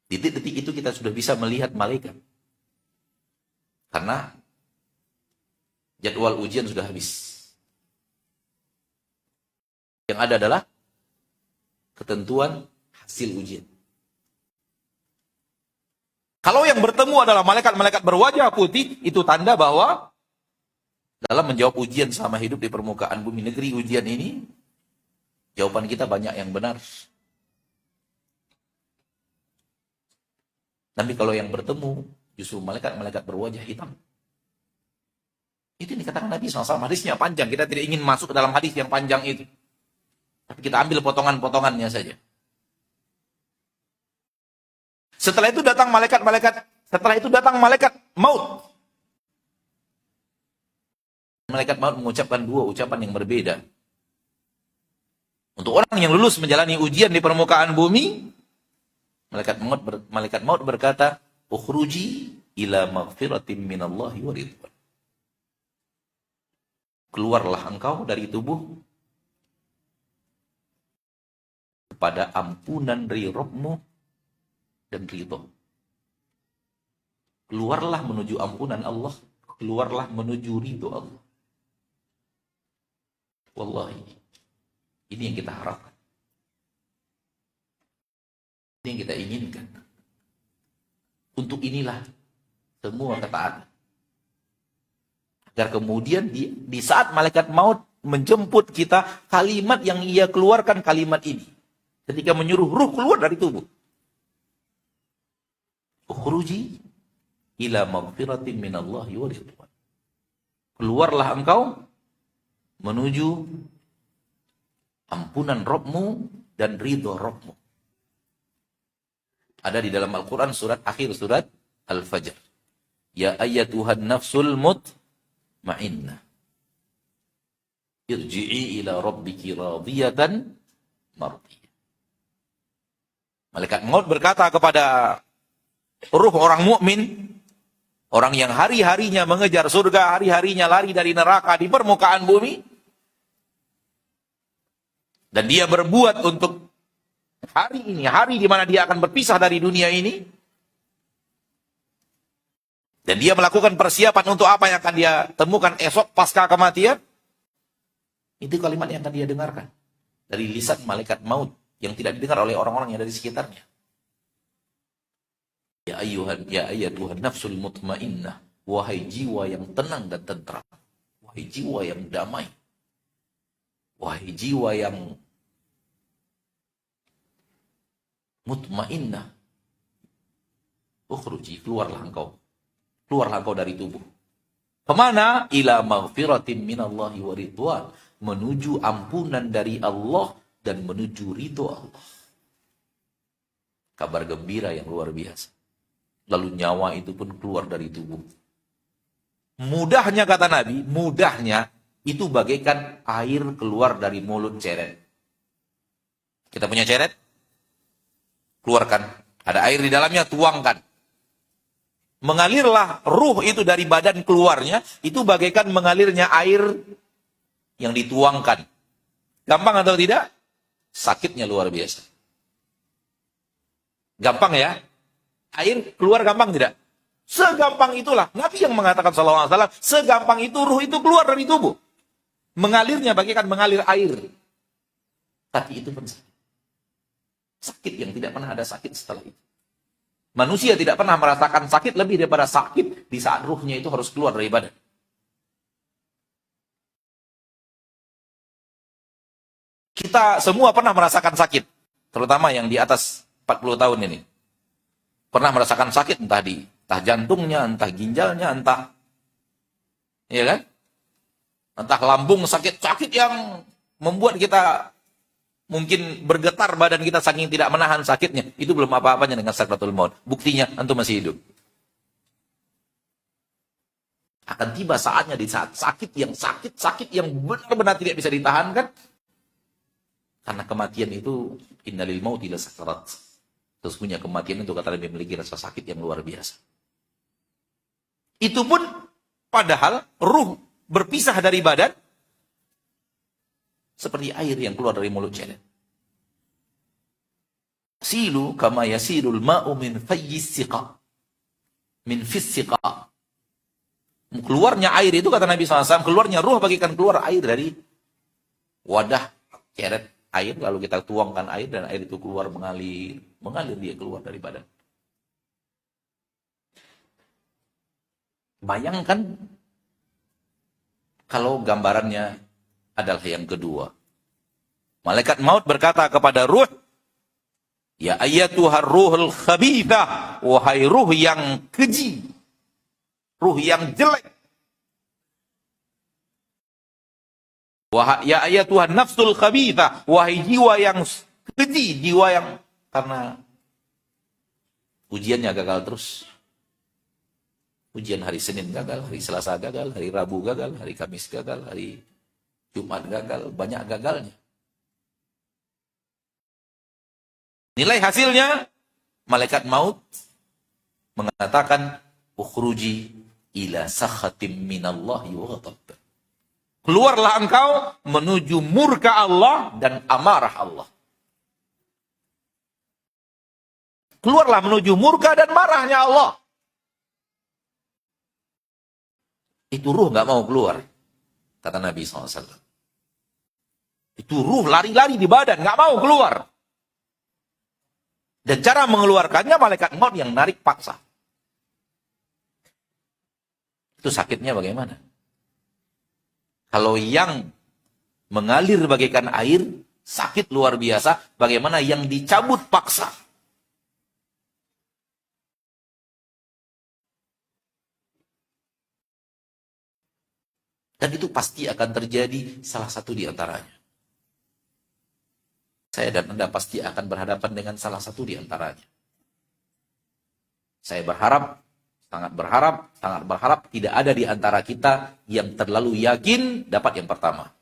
Di detik-detik itu kita sudah bisa melihat malaikat. Karena jadwal ujian sudah habis. Yang ada adalah ketentuan hasil ujian. Kalau yang bertemu adalah malaikat-malaikat berwajah putih, itu tanda bahwa dalam menjawab ujian selama hidup di permukaan bumi negeri ujian ini, jawaban kita banyak yang benar. Tapi kalau yang bertemu justru malaikat-malaikat berwajah hitam. Itu yang dikatakan Nabi SAW. Hadisnya panjang. Kita tidak ingin masuk ke dalam hadis yang panjang itu. Tapi kita ambil potongan-potongannya saja. Setelah itu datang malaikat maut. Malaikat maut mengucapkan dua ucapan yang berbeda. Untuk orang yang lulus menjalani ujian di permukaan bumi, malaikat maut berkata, "Ukhruji ila maghfiratin minallahi wa ridwan." Keluarlah engkau dari tubuh kepada ampunan dari Rabbmu dan ridho. Keluarlah menuju ampunan Allah, keluarlah menuju ridho Allah. Wallahi, ini yang kita harapkan. Ini yang kita inginkan. Untuk inilah semua ketaatan. Agar kemudian di saat malaikat maut menjemput kita, kalimat yang ia keluarkan kalimat ini. Ketika menyuruh ruh keluar dari tubuh. Ukhruji ila maghfiratin minallahi wa ridwan. Keluarlah engkau menuju ampunan Rabbmu dan ridho Rabbmu. Ada di dalam Al-Quran akhir surat Al-Fajr. Ya ayyatuhan nafsul mutmainnah. Irji'i ila rabbiki radiyatan mardiyah. Malaikat maut berkata kepada ruh orang mukmin, orang yang hari-harinya mengejar surga, hari-harinya lari dari neraka di permukaan bumi, dan dia berbuat untuk hari ini, hari di mana dia akan berpisah dari dunia ini, dan dia melakukan persiapan untuk apa yang akan dia temukan esok pasca kematian, itu kalimat yang akan dia dengarkan dari lisan malaikat maut yang tidak didengar oleh orang-orang yang ada di sekitarnya. Ya ayyatuhan nafsul mutmainnah, wahai jiwa yang tenang dan tentram, wahai jiwa yang damai, wahai jiwa yang mutmainnah, ukhruji, keluarlah engkau dari tubuh. Kemana? Ila maghfiratin minallahi wa ridwan. Menuju ampunan dari Allah dan menuju ridho Allah. Kabar gembira yang luar biasa. Lalu nyawa itu pun keluar dari tubuh. Mudahnya kata Nabi, mudahnya itu bagaikan air keluar dari mulut ceret. Kita punya ceret, keluarkan. Ada air di dalamnya, tuangkan. Mengalirlah ruh itu dari badan keluarnya, itu bagaikan mengalirnya air yang dituangkan. Gampang atau tidak? Sakitnya luar biasa. Gampang ya? Air keluar gampang tidak? Segampang itulah. Nabi yang mengatakan SAW, segampang itu ruh itu keluar dari tubuh. Mengalirnya bagaikan mengalir air. Tapi itu pun sakit. Sakit yang tidak pernah ada sakit setelah itu. Manusia tidak pernah merasakan sakit lebih daripada sakit di saat ruhnya itu harus keluar dari badan. Kita semua pernah merasakan sakit. Terutama yang di atas 40 tahun ini. Pernah merasakan sakit entah jantungnya, entah ginjalnya, entah ya kan? Entah lambung sakit yang membuat kita mungkin bergetar badan kita saking tidak menahan sakitnya. Itu belum apa-apanya dengan sakratul maut. Buktinya antum masih hidup. Akan tiba saatnya di saat sakit yang benar-benar tidak bisa ditahankan. Karena kematian itu innalil mauti lasakarat. Sesungguhnya kematian itu kata Nabi memiliki rasa sakit yang luar biasa. Itu pun padahal ruh berpisah dari badan seperti air yang keluar dari mulut ceret. Silu kama yasilul ma'u min fayyis siqa. Min fis siqa. Keluarnya air itu kata Nabi SAW, keluarnya ruh bagikan keluar air dari wadah ceret air, lalu kita tuangkan air dan air itu keluar mengalir dia keluar dari badan. Bayangkan kalau gambarannya adalah yang kedua. Malaikat maut berkata kepada ruh, ya ayyatuhar ruhul khabithah, wahai ruh yang keji, ruh yang jelek. Ya ayyatuhan nafsul khabithah, wahai jiwa yang keji, jiwa yang karena ujiannya gagal terus. Ujian hari Senin gagal, hari Selasa gagal, hari Rabu gagal, hari Kamis gagal, hari Jumat gagal, banyak gagalnya. Nilai hasilnya, malaikat maut mengatakan, ukhruji ila sakhatim minallahi wa ghadab. Keluarlah engkau menuju murka Allah dan amarah Allah. Keluarlah menuju murka dan marahnya Allah. Itu ruh gak mau keluar, kata Nabi SAW. Itu ruh lari-lari di badan, gak mau keluar. Dan cara mengeluarkannya malaikat maut yang narik paksa. Itu sakitnya bagaimana? Kalau yang mengalir bagaikan air, sakit luar biasa. Bagaimana yang dicabut paksa? Dan itu pasti akan terjadi salah satu di antaranya. Saya dan Anda pasti akan berhadapan dengan salah satu di antaranya. Saya berharap, sangat berharap tidak ada di antara kita yang terlalu yakin dapat yang pertama.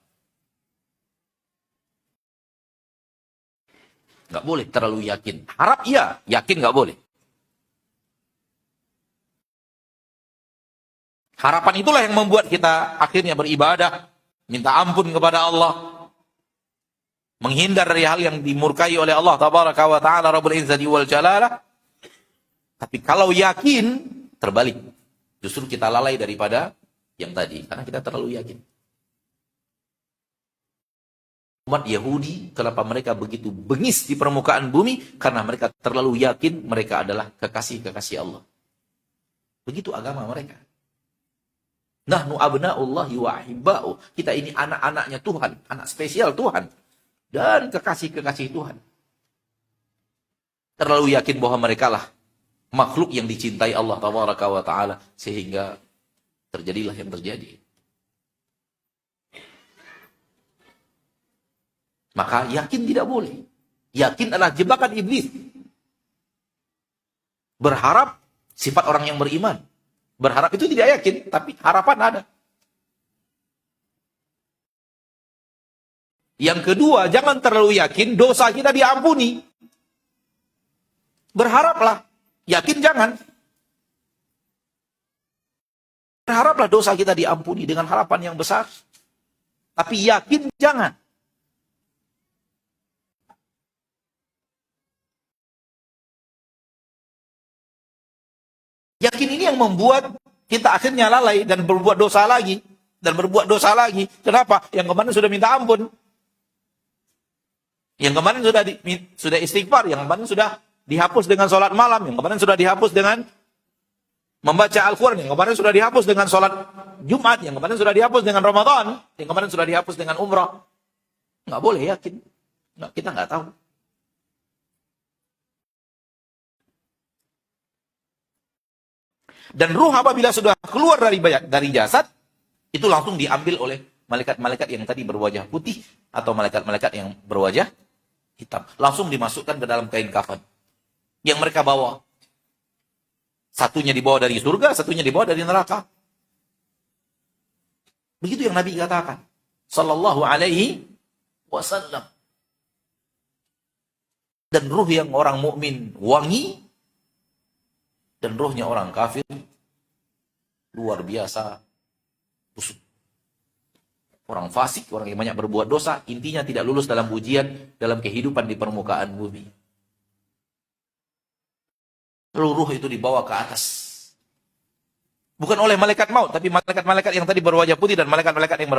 Nggak boleh terlalu yakin. Harap iya, yakin nggak boleh. Harapan itulah yang membuat kita akhirnya beribadah, minta ampun kepada Allah, menghindar dari hal yang dimurkai oleh Allah Tabaraka wa Ta'ala Rabbul Izzati wal Jalalah. Tapi kalau yakin, terbalik. Justru kita lalai daripada yang tadi, karena kita terlalu yakin. Umat Yahudi, kenapa mereka begitu bengis di permukaan bumi? Karena mereka terlalu yakin mereka adalah kekasih-kekasih Allah. Begitu agama mereka. Nahnu abna'ullahi wa ahibba'u. Kita ini anak-anaknya Tuhan, anak spesial Tuhan. Dan kekasih-kekasih Tuhan. Terlalu yakin bahwa mereka lah makhluk yang dicintai Allah Tabaraka wa Ta'ala. Sehingga terjadilah yang terjadi. Maka yakin tidak boleh. Yakin adalah jebakan iblis. Berharap sifat orang yang beriman. Berharap itu tidak yakin, tapi harapan ada. Yang kedua, jangan terlalu yakin dosa kita diampuni. Berharaplah, yakin jangan. Berharaplah dosa kita diampuni dengan harapan yang besar. Tapi yakin jangan. Yakin ini yang membuat kita akhirnya lalai dan berbuat dosa lagi. Dan berbuat dosa lagi. Kenapa? Yang kemarin sudah minta ampun. Yang kemarin sudah istighfar. Yang kemarin sudah dihapus dengan sholat malam. Yang kemarin sudah dihapus dengan membaca Al-Quran. Yang kemarin sudah dihapus dengan sholat Jumat. Yang kemarin sudah dihapus dengan Ramadan. Yang kemarin sudah dihapus dengan umrah. Nggak boleh yakin. Kita nggak tahu. Dan ruh apabila sudah keluar dari jasad, itu langsung diambil oleh malaikat-malaikat yang tadi berwajah putih atau malaikat-malaikat yang berwajah hitam. Langsung dimasukkan ke dalam kain kafan yang mereka bawa. Satunya dibawa dari surga, satunya dibawa dari neraka. Begitu yang Nabi katakan. Sallallahu alaihi wasallam. Dan ruh yang orang mukmin wangi, dan ruhnya orang kafir luar biasa busuk. Orang fasik, orang yang banyak berbuat dosa, intinya tidak lulus dalam ujian, dalam kehidupan di permukaan bumi. Lalu ruh itu dibawa ke atas. Bukan oleh malaikat maut, tapi malaikat-malaikat yang tadi berwajah putih dan malaikat-malaikat yang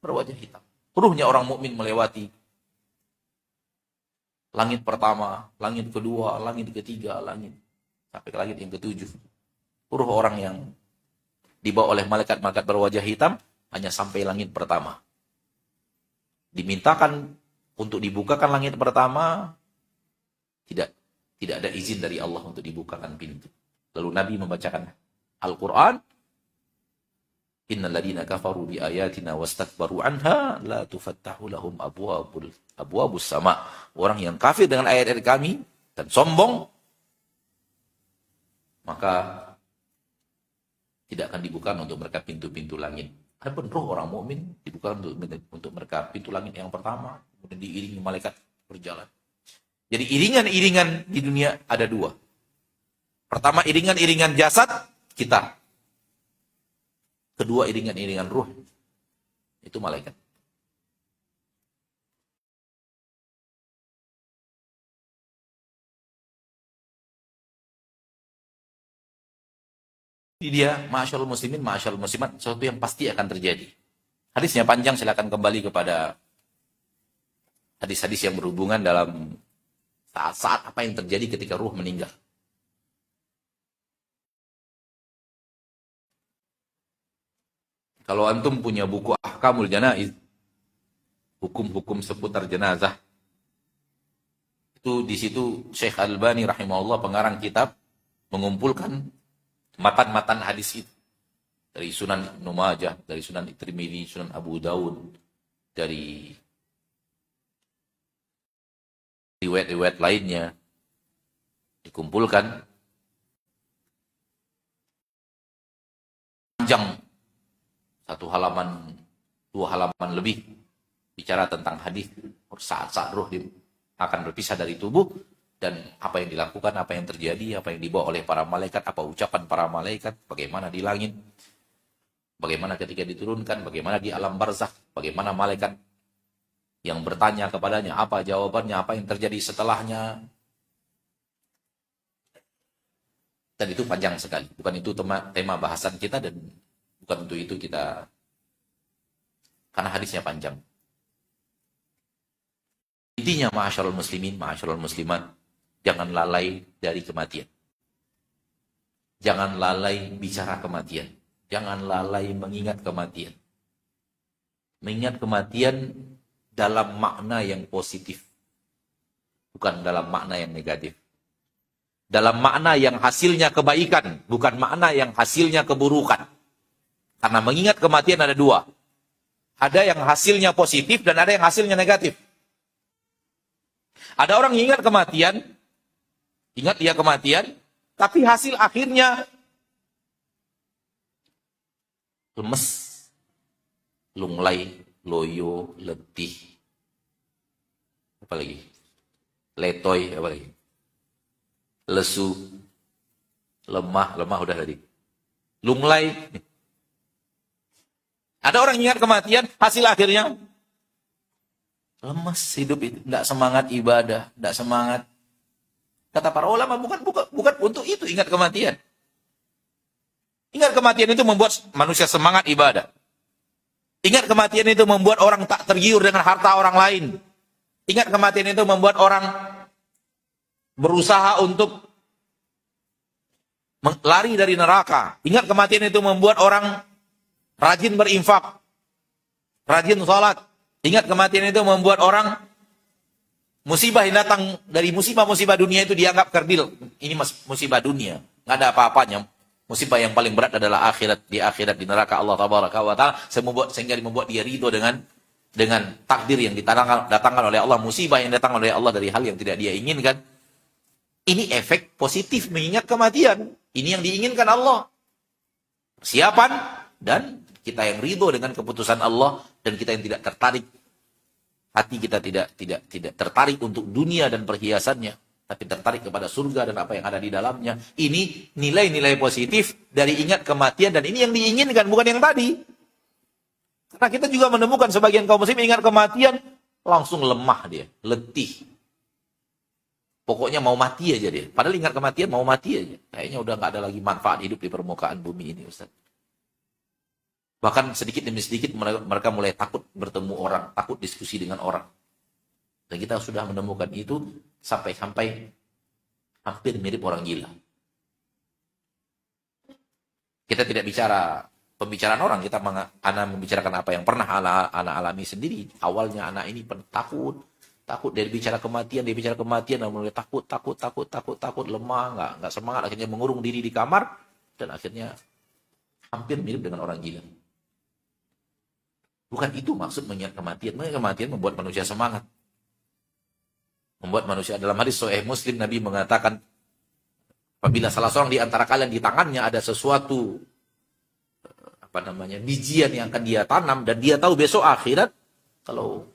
berwajah hitam. Ruhnya orang mukmin melewati langit pertama, langit kedua, langit ketiga, langit sampai ke langit yang ketujuh. Ruh orang yang dibawa oleh malaikat-malaikat berwajah hitam hanya sampai langit pertama. Dimintakan untuk dibukakan langit pertama, tidak ada izin dari Allah untuk dibukakan pintu. Lalu Nabi membacakan Al-Quran, Innal ladina kafaru bi ayatina wastakbaru anha la tufattahu lahum abwabus sama. Orang yang kafir dengan ayat-ayat kami dan sombong, maka tidak akan dibukakan untuk mereka pintu-pintu langit. Adapun roh orang mukmin dibukakan untuk mereka pintu langit yang pertama, kemudian diiringi malaikat berjalan. Jadi iringan-iringan di dunia ada dua. Pertama, iringan-iringan jasad kita. Kedua, iringan-iringan ruh. Itu malaikat. Ini dia, ma'asyarul muslimin, ma'asyarul muslimat, sesuatu yang pasti akan terjadi. Hadisnya panjang, silakan kembali kepada hadis-hadis yang berhubungan dalam saat-saat apa yang terjadi ketika ruh meninggal. Kalau antum punya buku Ahkamul Janaiz, hukum-hukum seputar jenazah, itu di situ Syekh Albani rahimahullah pengarang kitab mengumpulkan matan-matan hadis itu dari Sunan Ibnu Majah, dari Sunan Tirmidzi, Sunan Abu Daud, dari riwayat-riwayat lainnya dikumpulkan panjang, 1 halaman, 2 halaman lebih bicara tentang hadis saat-saat ruh akan berpisah dari tubuh dan apa yang dilakukan, apa yang terjadi, apa yang dibawa oleh para malaikat, apa ucapan para malaikat, bagaimana di langit, bagaimana ketika diturunkan, bagaimana di alam barzakh, bagaimana malaikat yang bertanya kepadanya, apa jawabannya, apa yang terjadi setelahnya. Dan itu panjang sekali. Bukan itu tema bahasan kita dan bukan untuk itu kita, karena hadisnya panjang. Intinya, ma'asyarul muslimin, ma'asyarul muslimat, jangan lalai dari kematian. Jangan lalai bicara kematian. Jangan lalai mengingat kematian. Mengingat kematian dalam makna yang positif. Bukan dalam makna yang negatif. Dalam makna yang hasilnya kebaikan. Bukan makna yang hasilnya keburukan. Karena mengingat kematian ada dua. Ada yang hasilnya positif dan ada yang hasilnya negatif. Ada orang yang ingat kematian, ingat dia kematian, tapi hasil akhirnya lemes, lunglai, loyo, letih. Apa lagi? Letoy, apa lagi? Lesu, lemah udah tadi. Lunglai. Ada orang ingat kematian, hasil akhirnya lemas hidup itu, tidak semangat ibadah, tidak semangat. Kata para ulama, bukan untuk itu ingat kematian. Ingat kematian itu membuat manusia semangat ibadah. Ingat kematian itu membuat orang tak tergiur dengan harta orang lain. Ingat kematian itu membuat orang berusaha untuk lari dari neraka. Ingat kematian itu membuat orang rajin berinfak, rajin sholat. Ingat kematian itu membuat orang musibah yang datang dari musibah-musibah dunia itu dianggap kerdil. Ini musibah dunia, nggak ada apa-apanya. Musibah yang paling berat adalah akhirat, di neraka Allah Tabaraka wa Ta'ala, sehingga membuat dia ridho dengan takdir yang datangkan oleh Allah, musibah yang datang oleh Allah dari hal yang tidak dia inginkan. Ini efek positif mengingat kematian. Ini yang diinginkan Allah. Persiapan dan kita yang ridho dengan keputusan Allah, dan kita yang tidak tertarik, hati kita tidak tertarik untuk dunia dan perhiasannya, tapi tertarik kepada surga dan apa yang ada di dalamnya. Ini nilai-nilai positif dari ingat kematian, dan ini yang diinginkan, bukan yang tadi. Karena kita juga menemukan sebagian kaum muslim ingat kematian langsung lemah dia, letih. Pokoknya mau mati aja dia. Padahal ingat kematian mau mati aja. Kayaknya udah nggak ada lagi manfaat hidup di permukaan bumi ini, Ustaz. Bahkan sedikit demi sedikit mereka mulai takut bertemu orang, takut diskusi dengan orang. Dan kita sudah menemukan itu sampai hampir mirip orang gila. Kita tidak bicara pembicaraan orang, kita anak membicarakan apa yang pernah anak alami sendiri. Awalnya anak ini takut dari bicara kematian, dan mulai takut, lemah, nggak semangat, akhirnya mengurung diri di kamar, dan akhirnya hampir mirip dengan orang gila. Bukan itu maksud mengingat kematian. Mengingat kematian membuat manusia semangat. Membuat manusia, dalam hadis Sahih Muslim, Nabi mengatakan, apabila salah seorang di antara kalian di tangannya ada sesuatu, bijian yang akan dia tanam, dan dia tahu besok akhirat, kalau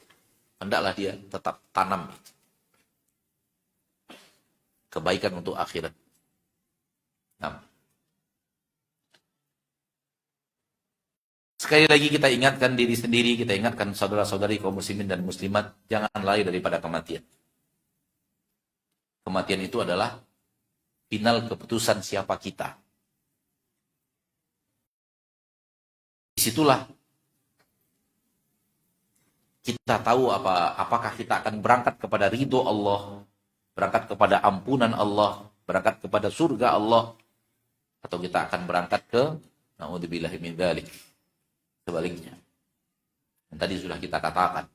hendaklah dia tetap tanam kebaikan untuk akhirat. Nah, sekali lagi kita ingatkan diri sendiri, kita ingatkan saudara-saudari kaum muslimin dan muslimat, jangan lari daripada kematian. Kematian itu adalah final keputusan siapa kita. Disitulah kita tahu apakah kita akan berangkat kepada ridho Allah, berangkat kepada ampunan Allah, berangkat kepada surga Allah, atau kita akan berangkat ke naudzubillahi min dzalik, sebaliknya. Dan tadi sudah kita katakan,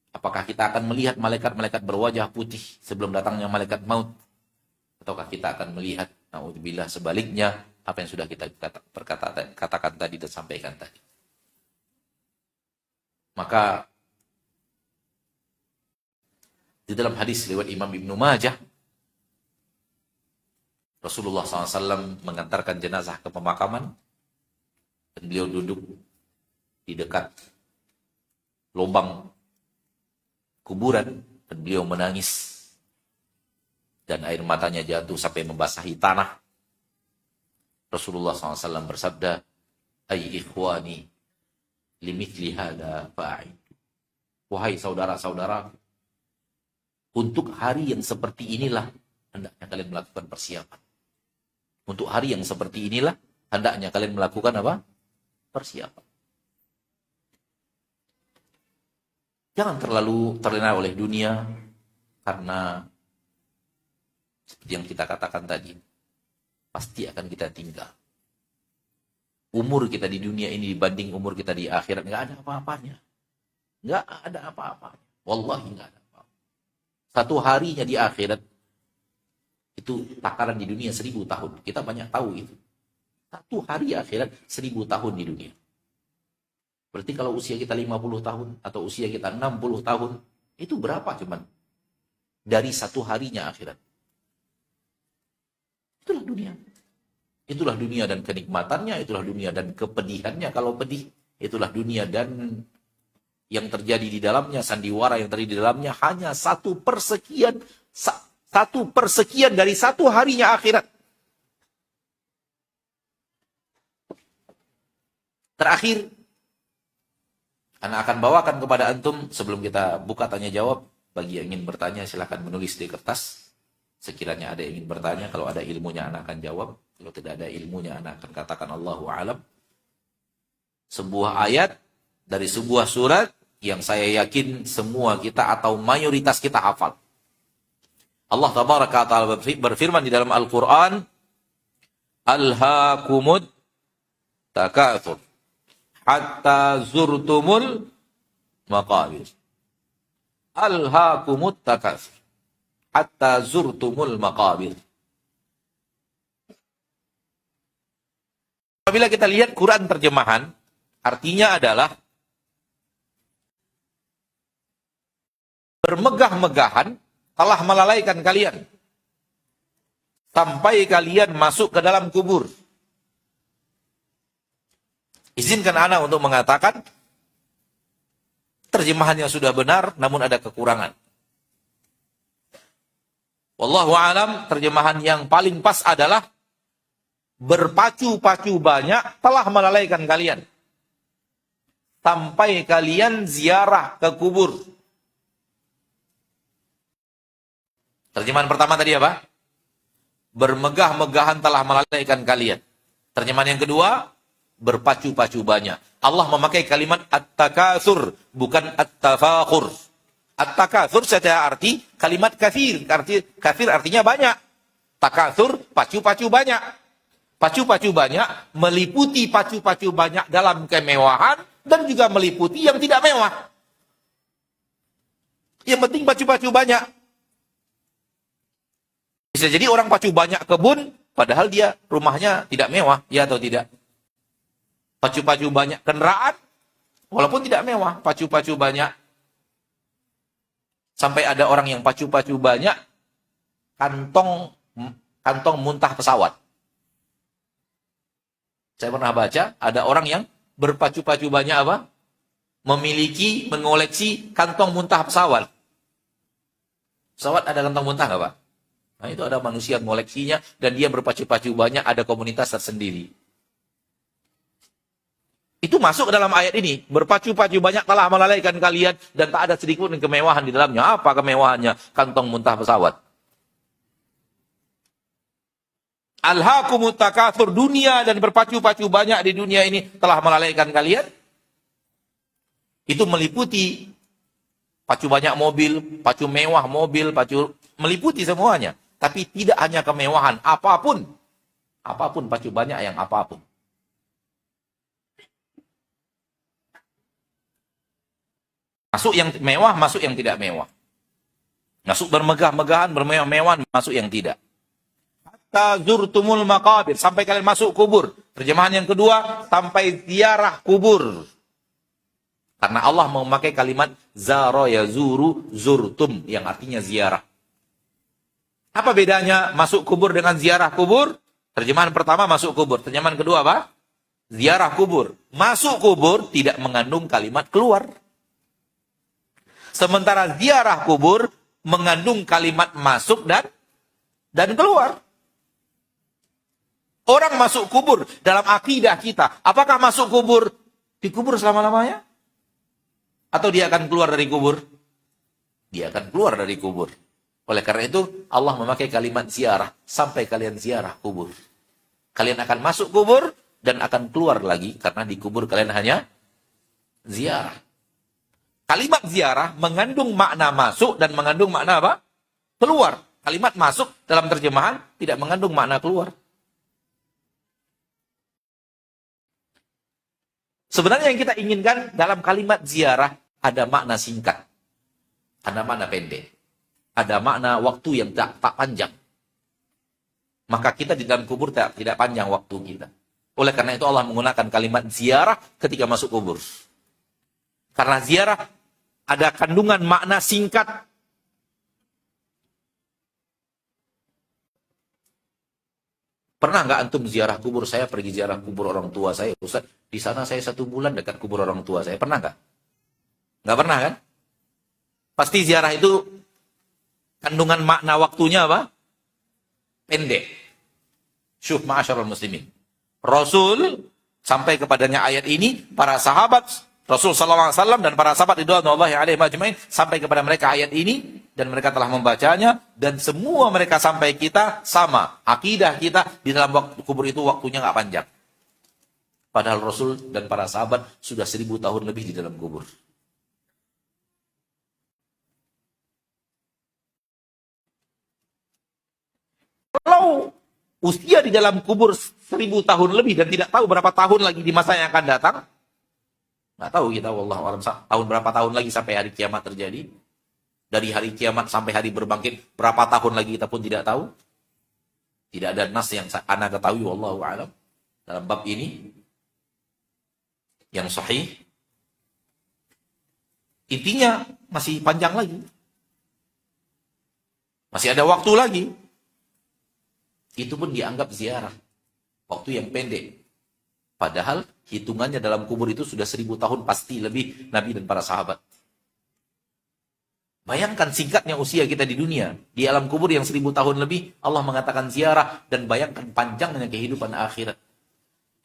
apakah kita akan melihat malaikat-malaikat berwajah putih sebelum datangnya malaikat maut, ataukah kita akan melihat naudzubillah sebaliknya, apa yang sudah kita katakan tadi dan sampaikan tadi. Maka di dalam hadis lewat Imam Ibnu Majah, Rasulullah SAW mengantarkan jenazah ke pemakaman, dan beliau duduk di dekat lubang kuburan, dan beliau menangis, dan air matanya jatuh sampai membasahi tanah. Rasulullah SAW bersabda, "Ay ikhwani, limithli hada fa'id." Wahai saudara-saudara, untuk hari yang seperti inilah hendaknya kalian melakukan persiapan. Untuk hari yang seperti inilah hendaknya kalian melakukan apa? Persiapan. Jangan terlalu terlena oleh dunia, karena seperti yang kita katakan tadi, pasti akan kita tinggal. Umur kita di dunia ini dibanding umur kita di akhirat nggak ada apa-apanya. Nggak ada apa-apanya. Wallahi nggak ada. Satu harinya di akhirat itu takaran di dunia 1000 tahun. Kita banyak tahu itu. Satu hari akhirat 1000 tahun di dunia. Berarti kalau usia kita 50 tahun atau usia kita 60 tahun, itu berapa cuman? Dari satu harinya akhirat. Itulah dunia. Itulah dunia dan kenikmatannya, itulah dunia dan kepedihannya kalau pedih. Itulah dunia dan yang terjadi di dalamnya, sandiwara yang terjadi di dalamnya hanya 1/sekian dari satu harinya akhirat. Terakhir, Ana akan bawakan kepada antum sebelum kita buka tanya jawab. Bagi yang ingin bertanya silahkan menulis di kertas. Sekiranya ada yang ingin bertanya, kalau ada ilmunya Ana akan jawab. Kalau tidak ada ilmunya Ana akan katakan Allahu a'lam. Sebuah ayat dari sebuah surat yang saya yakin semua kita atau mayoritas kita hafal. Allah tabaraka ta'ala berfirman di dalam Al-Quran, Alhaakumut takatsur hatta zurtumul maqabir. Alhaakumut takatsur hatta zurtumul maqabir. Apabila kita lihat Quran terjemahan, artinya adalah bermegah-megahan telah melalaikan kalian sampai kalian masuk ke dalam kubur. Izinkan Ana untuk mengatakan terjemahannya sudah benar namun ada kekurangan. Wallahu a'lam, terjemahan yang paling pas adalah berpacu-pacu banyak telah melalaikan kalian sampai kalian ziarah ke kubur. Terjemahan pertama tadi apa? Bermegah-megahan telah melalaikan kalian. Terjemahan yang kedua, berpacu-pacu banyak. Allah memakai kalimat at-takatsur, bukan at-tafakhur. At-takatsur secara arti kalimat katsir. Katsir artinya banyak. Takatsur, pacu-pacu banyak. Pacu-pacu banyak meliputi pacu-pacu banyak dalam kemewahan dan juga meliputi yang tidak mewah. Yang penting pacu-pacu banyak. Bisa jadi orang pacu banyak kebun, padahal dia rumahnya tidak mewah, ya atau tidak? Pacu-pacu banyak kendaraan, walaupun tidak mewah, pacu-pacu banyak. Sampai ada orang yang pacu-pacu banyak, kantong muntah pesawat. Saya pernah baca, ada orang yang berpacu-pacu banyak apa? Mengoleksi kantong muntah pesawat. Pesawat ada kantong muntah nggak, Pak? Nah, itu ada manusia mengoleksinya, dan dia berpacu-pacu banyak, ada komunitas tersendiri. Itu masuk ke dalam ayat ini. Berpacu-pacu banyak telah melalaikan kalian, dan tak ada sedikit pun kemewahan di dalamnya. Apa kemewahannya? Kantong muntah pesawat. Alhaakumut takatsur, dunia dan berpacu-pacu banyak di dunia ini telah melalaikan kalian. Itu meliputi pacu banyak mobil, pacu mewah mobil, meliputi semuanya. Tapi tidak hanya kemewahan, apapun. Apapun, pacu banyak yang apapun. Masuk yang mewah, masuk yang tidak mewah. Masuk bermegah-megahan, bermewah-mewahan, masuk yang tidak. Hatta zurtumul maqabir, sampai kalian masuk kubur. Terjemahan yang kedua, sampai ziarah kubur. Karena Allah memakai kalimat zara yazuru zurtum, yang artinya ziarah. Apa bedanya masuk kubur dengan ziarah kubur? Terjemahan pertama masuk kubur. Terjemahan kedua apa? Ziarah kubur. Masuk kubur tidak mengandung kalimat keluar. Sementara ziarah kubur mengandung kalimat masuk dan keluar. Orang masuk kubur dalam akidah kita. Apakah masuk kubur dikubur selama-lamanya? Atau dia akan keluar dari kubur? Dia akan keluar dari kubur. Oleh karena itu, Allah memakai kalimat ziarah. Sampai kalian ziarah kubur. Kalian akan masuk kubur dan akan keluar lagi. Karena di kubur kalian hanya ziarah. Kalimat ziarah mengandung makna masuk dan mengandung makna apa? Keluar. Kalimat masuk dalam terjemahan tidak mengandung makna keluar. Sebenarnya yang kita inginkan dalam kalimat ziarah ada makna singkat. Ada makna pendek. Ada makna waktu yang tak panjang. Maka kita di dalam kubur tidak panjang waktu kita. Oleh karena itu Allah menggunakan kalimat ziarah ketika masuk kubur. Karena ziarah ada kandungan makna singkat. Pernah nggak antum ziarah kubur? Saya pergi ziarah kubur orang tua saya, Ustaz. Di sana saya 1 bulan dekat kubur orang tua saya. Pernah nggak? Nggak pernah kan? Pasti ziarah itu kandungan makna waktunya apa? Pendek. Syuh ma'asyarul muslimin. Rasul sampai kepadanya ayat ini, para sahabat Rasul SAW dan para sahabat ridwanullahi alaihim ajmain sampai kepada mereka ayat ini dan mereka telah membacanya dan semua mereka sampai kita sama. Akidah kita di dalam waktu kubur itu waktunya nggak panjang. Padahal Rasul dan para sahabat sudah 1000 tahun lebih di dalam kubur. Kalau usia di dalam kubur 1000 tahun lebih dan tidak tahu berapa tahun lagi di masa yang akan datang, nggak tahu kita, wallahu a'lam, tahun berapa tahun lagi sampai hari kiamat terjadi. Dari hari kiamat sampai hari berbangkit, berapa tahun lagi kita pun tidak tahu. Tidak ada nas yang ana ketahui, wallahu a'lam, dalam bab ini yang sahih. Intinya masih panjang lagi. Masih ada waktu lagi. Itu pun dianggap ziarah. Waktu yang pendek. Padahal hitungannya dalam kubur itu sudah 1000 tahun pasti lebih Nabi dan para sahabat. Bayangkan singkatnya usia kita di dunia. Di alam kubur yang 1000 tahun lebih, Allah mengatakan ziarah. Dan bayangkan panjangnya kehidupan akhirat.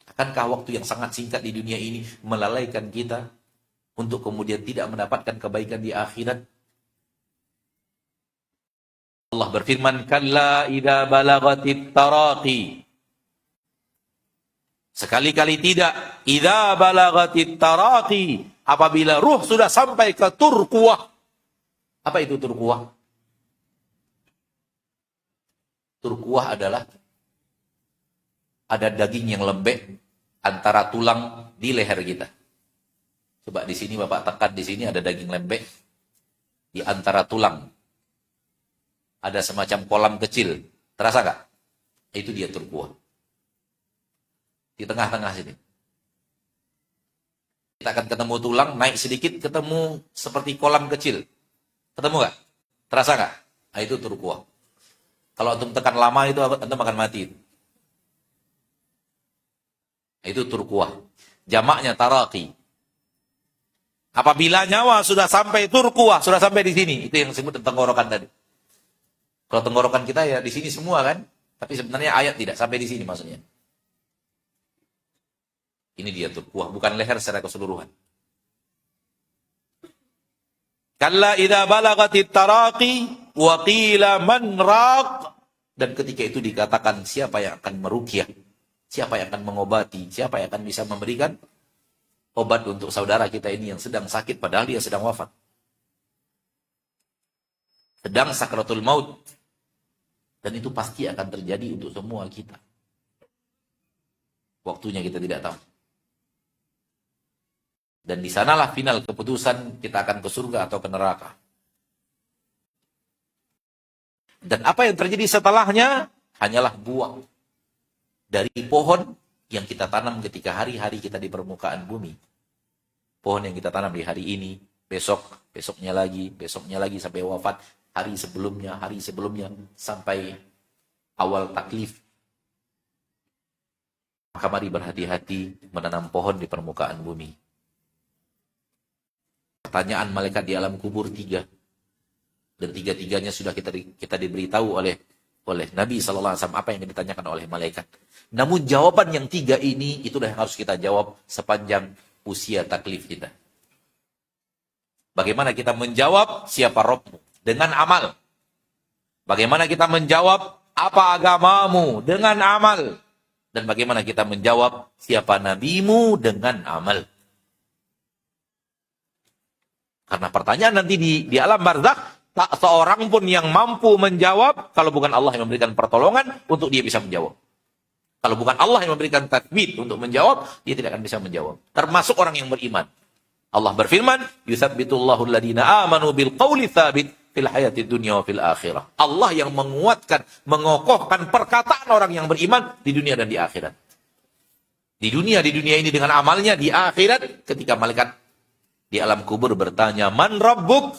Akankah waktu yang sangat singkat di dunia ini melalaikan kita untuk kemudian tidak mendapatkan kebaikan di akhirat? Allah berfirman, kalla idza balagatit taraqi. Sekali-kali tidak, idza balagatit taraqi, apabila ruh sudah sampai ke turquwah. Apa itu turquwah? Turquwah adalah ada daging yang lembek antara tulang di leher kita. Coba di sini Bapak tekan, di sini ada daging lembek di antara tulang. Ada semacam kolam kecil. Terasa nggak? Itu dia turquwah. Di tengah-tengah sini. Kita akan ketemu tulang, naik sedikit, ketemu seperti kolam kecil. Ketemu nggak? Terasa nggak? Nah, itu turquwah. Kalau antum tekan lama itu antum akan mati. Itu turquwah. Jamaknya taraqi. Apabila nyawa sudah sampai turquwah, sudah sampai di sini, itu yang disebut tenggorokan tadi. Kalau tenggorokan kita ya di sini semua kan, tapi sebenarnya ayat tidak sampai di sini maksudnya. Ini dia turquwah, bukan leher secara keseluruhan. Kalla idza balagatit taraqi wa qila man raq, dan ketika itu dikatakan siapa yang akan meruqyah, siapa yang akan mengobati, siapa yang akan bisa memberikan obat untuk saudara kita ini yang sedang sakit padahal dia sedang wafat. Sedang sakratul maut. Dan itu pasti akan terjadi untuk semua kita. Waktunya kita tidak tahu. Dan di sanalah final keputusan kita akan ke surga atau ke neraka. Dan apa yang terjadi setelahnya hanyalah buah dari pohon yang kita tanam ketika hari-hari kita di permukaan bumi. Pohon yang kita tanam di hari ini, besok, besoknya lagi sampai wafat. Hari sebelumnya, sampai awal taklif. Maka mari berhati-hati menanam pohon di permukaan bumi. Pertanyaan malaikat di alam kubur 3. Dan 3-tiganya sudah kita diberitahu oleh Nabi SAW apa yang ditanyakan oleh malaikat. Namun jawaban yang 3 ini, itulah yang harus kita jawab sepanjang usia taklif kita. Bagaimana kita menjawab siapa Rabbmu? Dengan amal. Bagaimana kita menjawab apa agamamu? Dengan amal. Dan bagaimana kita menjawab siapa nabimu? Dengan amal. Karena pertanyaan nanti di alam barzakh, tak seorang pun yang mampu menjawab kalau bukan Allah yang memberikan pertolongan untuk dia bisa menjawab. Kalau bukan Allah yang memberikan tathbit untuk menjawab, dia tidak akan bisa menjawab. Termasuk orang yang beriman. Allah berfirman, "Yutsabbitullahu alladziina aamanu bil qauli tsabit fil hayatid dunya wa fil akhirah." Allah yang menguatkan, mengokohkan perkataan orang yang beriman di dunia dan di akhirat. Di dunia ini dengan amalnya, di akhirat ketika malaikat di alam kubur bertanya, "Man rabbuk?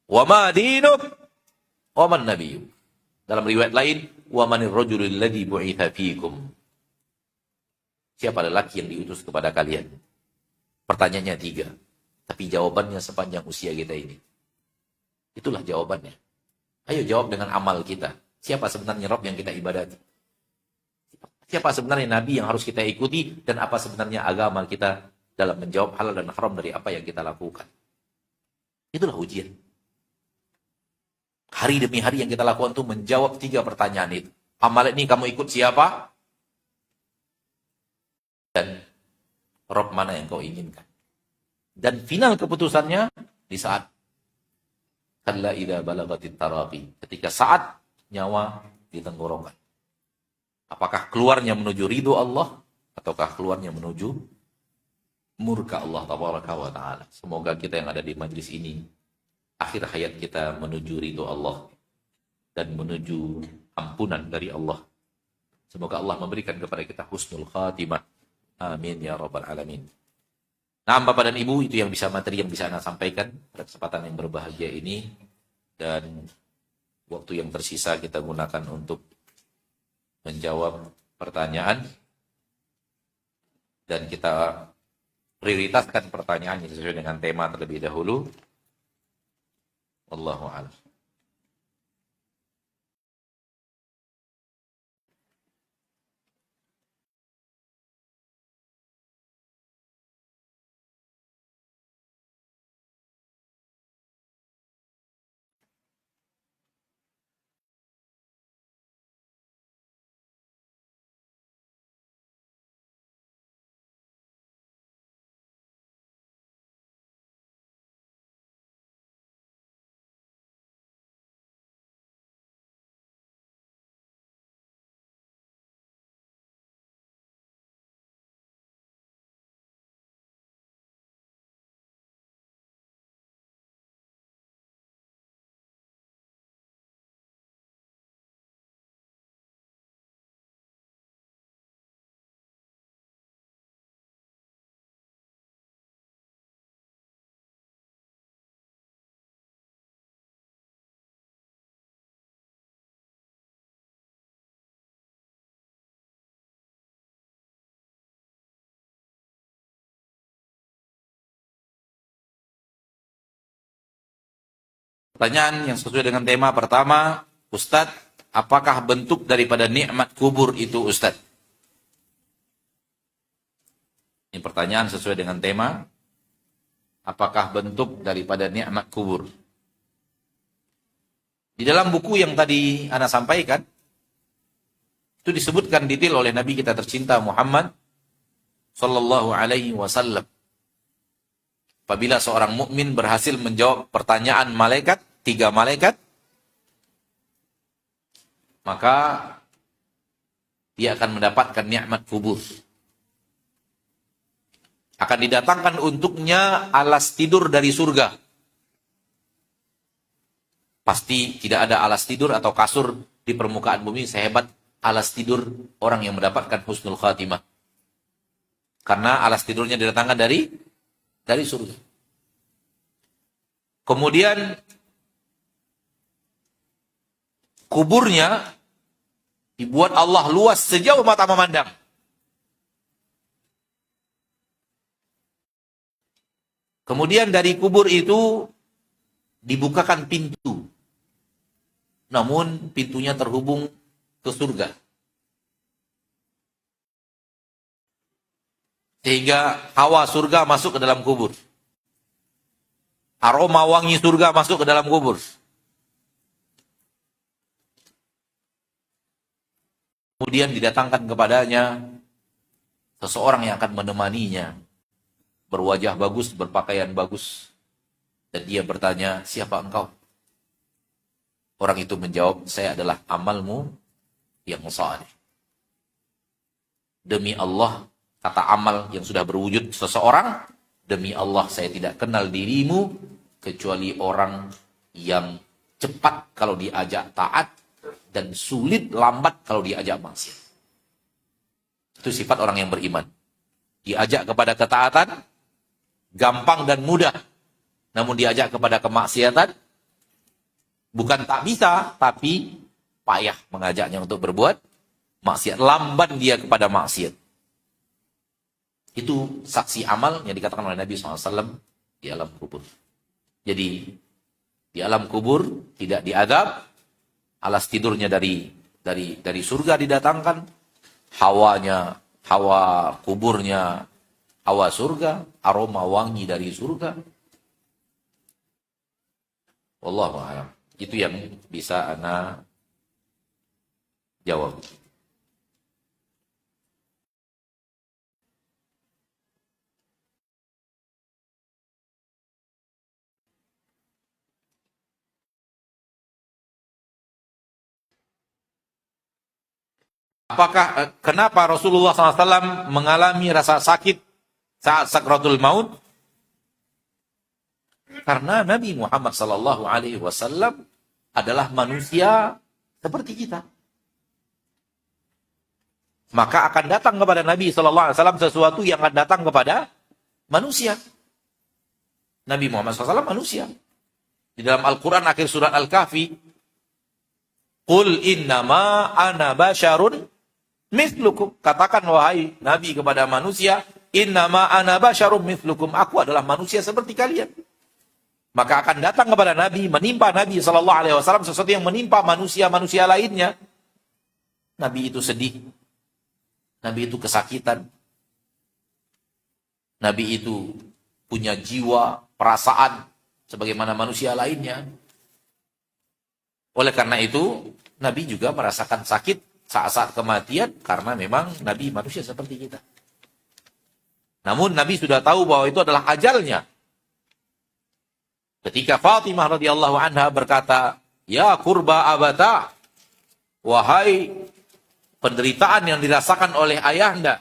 Wa ma dinuk? Wa man nabiyyuk?" Dalam riwayat lain, "Wa manir rajulul ladzi bu'itsa fiikum?" Siapa lelaki yang diutus kepada kalian? Pertanyaannya 3, tapi jawabannya sepanjang usia kita ini. Itulah jawabannya. Ayo jawab dengan amal kita. Siapa sebenarnya Rabb yang kita ibadati? Siapa sebenarnya Nabi yang harus kita ikuti, dan apa sebenarnya agama kita dalam menjawab halal dan haram dari apa yang kita lakukan. Itulah ujian. Hari demi hari yang kita lakukan itu menjawab 3 pertanyaan itu. Amal ini kamu ikut siapa? Dan Rabb mana yang kau inginkan? Dan final keputusannya di saat kalla idza balagatit taraqi, ketika saat nyawa di tenggorokan. Apakah keluarnya menuju ridho Allah ataukah keluarnya menuju murka Allah tabaraka wa taala. Semoga kita yang ada di majlis ini akhir hayat kita menuju ridho Allah dan menuju ampunan dari Allah. Semoga Allah memberikan kepada kita husnul khatimah. Amin ya rabbal alamin. Nah, Bapak dan Ibu, itu yang bisa materi yang bisa Anda sampaikan pada kesempatan yang berbahagia ini, dan waktu yang tersisa kita gunakan untuk menjawab pertanyaan, dan kita prioritaskan pertanyaan yang sesuai dengan tema terlebih dahulu. Wallahu a'lam. Pertanyaan yang sesuai dengan tema pertama, Ustadz, apakah bentuk daripada nikmat kubur itu, Ustadz? Ini pertanyaan sesuai dengan tema, apakah bentuk daripada nikmat kubur? Di dalam buku yang tadi Ana sampaikan, itu disebutkan detail oleh Nabi kita tercinta Muhammad sallallahu alaihi wasallam. Apabila seorang mukmin berhasil menjawab pertanyaan malaikat, 3 malaikat, maka dia akan mendapatkan nikmat kubur. Akan didatangkan untuknya alas tidur dari surga. Pasti tidak ada alas tidur atau kasur di permukaan bumi sehebat alas tidur orang yang mendapatkan husnul khatimah. Karena alas tidurnya didatangkan dari surga. Kemudian kuburnya dibuat Allah luas sejauh mata memandang. Kemudian dari kubur itu dibukakan pintu. Namun pintunya terhubung ke surga. Sehingga hawa surga masuk ke dalam kubur. Aroma wangi surga masuk ke dalam kubur. Kemudian didatangkan kepadanya seseorang yang akan menemaninya. Berwajah bagus, berpakaian bagus. Dan dia bertanya, siapa engkau? Orang itu menjawab, saya adalah amalmu yang saleh. Demi Allah, kata amal yang sudah berwujud seseorang, demi Allah saya tidak kenal dirimu, kecuali orang yang cepat kalau diajak taat, dan sulit lambat kalau diajak maksiat. Itu sifat orang yang beriman. Diajak kepada ketaatan, gampang dan mudah. Namun diajak kepada kemaksiatan, bukan tak bisa, tapi payah mengajaknya untuk berbuat maksiat. Lamban dia kepada maksiat. Itu saksi amal yang dikatakan oleh Nabi SAW di alam kubur. Jadi, di alam kubur tidak diadab, alas tidurnya dari surga didatangkan, hawa kuburnya, hawa surga, aroma wangi dari surga. Wallahu a'lam. Itu yang bisa ana jawab. Apakah kenapa Rasulullah SAW mengalami rasa sakit saat sakratul maut? Karena Nabi Muhammad SAW adalah manusia seperti kita. Maka akan datang kepada Nabi SAW sesuatu yang akan datang kepada manusia. Nabi Muhammad SAW manusia. Di dalam Al-Quran akhir surat Al-Kahfi, Qul innama ana basyarun mithlukum. Katakan wahai Nabi kepada manusia, innama ana basyarum mithlukum. Aku adalah manusia seperti kalian. Maka akan datang kepada Nabi, menimpa Nabi SAW sesuatu yang menimpa manusia-manusia lainnya. Nabi itu sedih. Nabi itu kesakitan. Nabi itu punya jiwa, perasaan sebagaimana manusia lainnya. Oleh karena itu, Nabi juga merasakan sakit saat-saat kematian karena memang Nabi manusia seperti kita. Namun Nabi sudah tahu bahwa itu adalah ajalnya. Ketika Fatimah radhiyallahu anha berkata, "Ya kurba abata," wahai penderitaan yang dirasakan oleh ayahanda.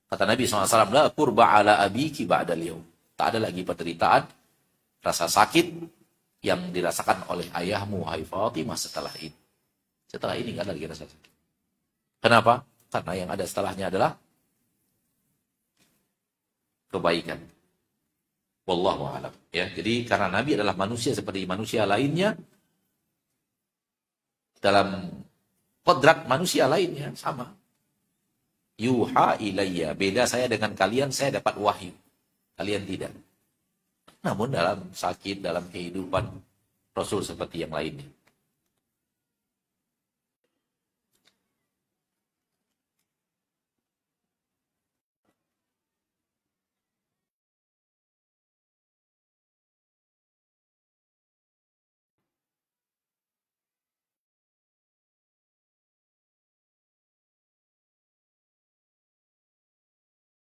Kata Nabi SAW, "La kurba ala abiki ba'dal yaum." Tak ada lagi penderitaan, rasa sakit yang dirasakan oleh ayahmu, wahai Fatimah, setelah ini. Setelah ini nggak ada lagi rasa sakit. Kenapa? Karena yang ada setelahnya adalah kebaikan. Wallahu a'lam. Ya, jadi karena Nabi adalah manusia seperti manusia lainnya, dalam kodrat manusia lainnya sama. Yuha ilayya, beda saya dengan kalian, saya dapat wahyu. Kalian tidak. Namun dalam sakit, dalam kehidupan Rasul seperti yang lainnya.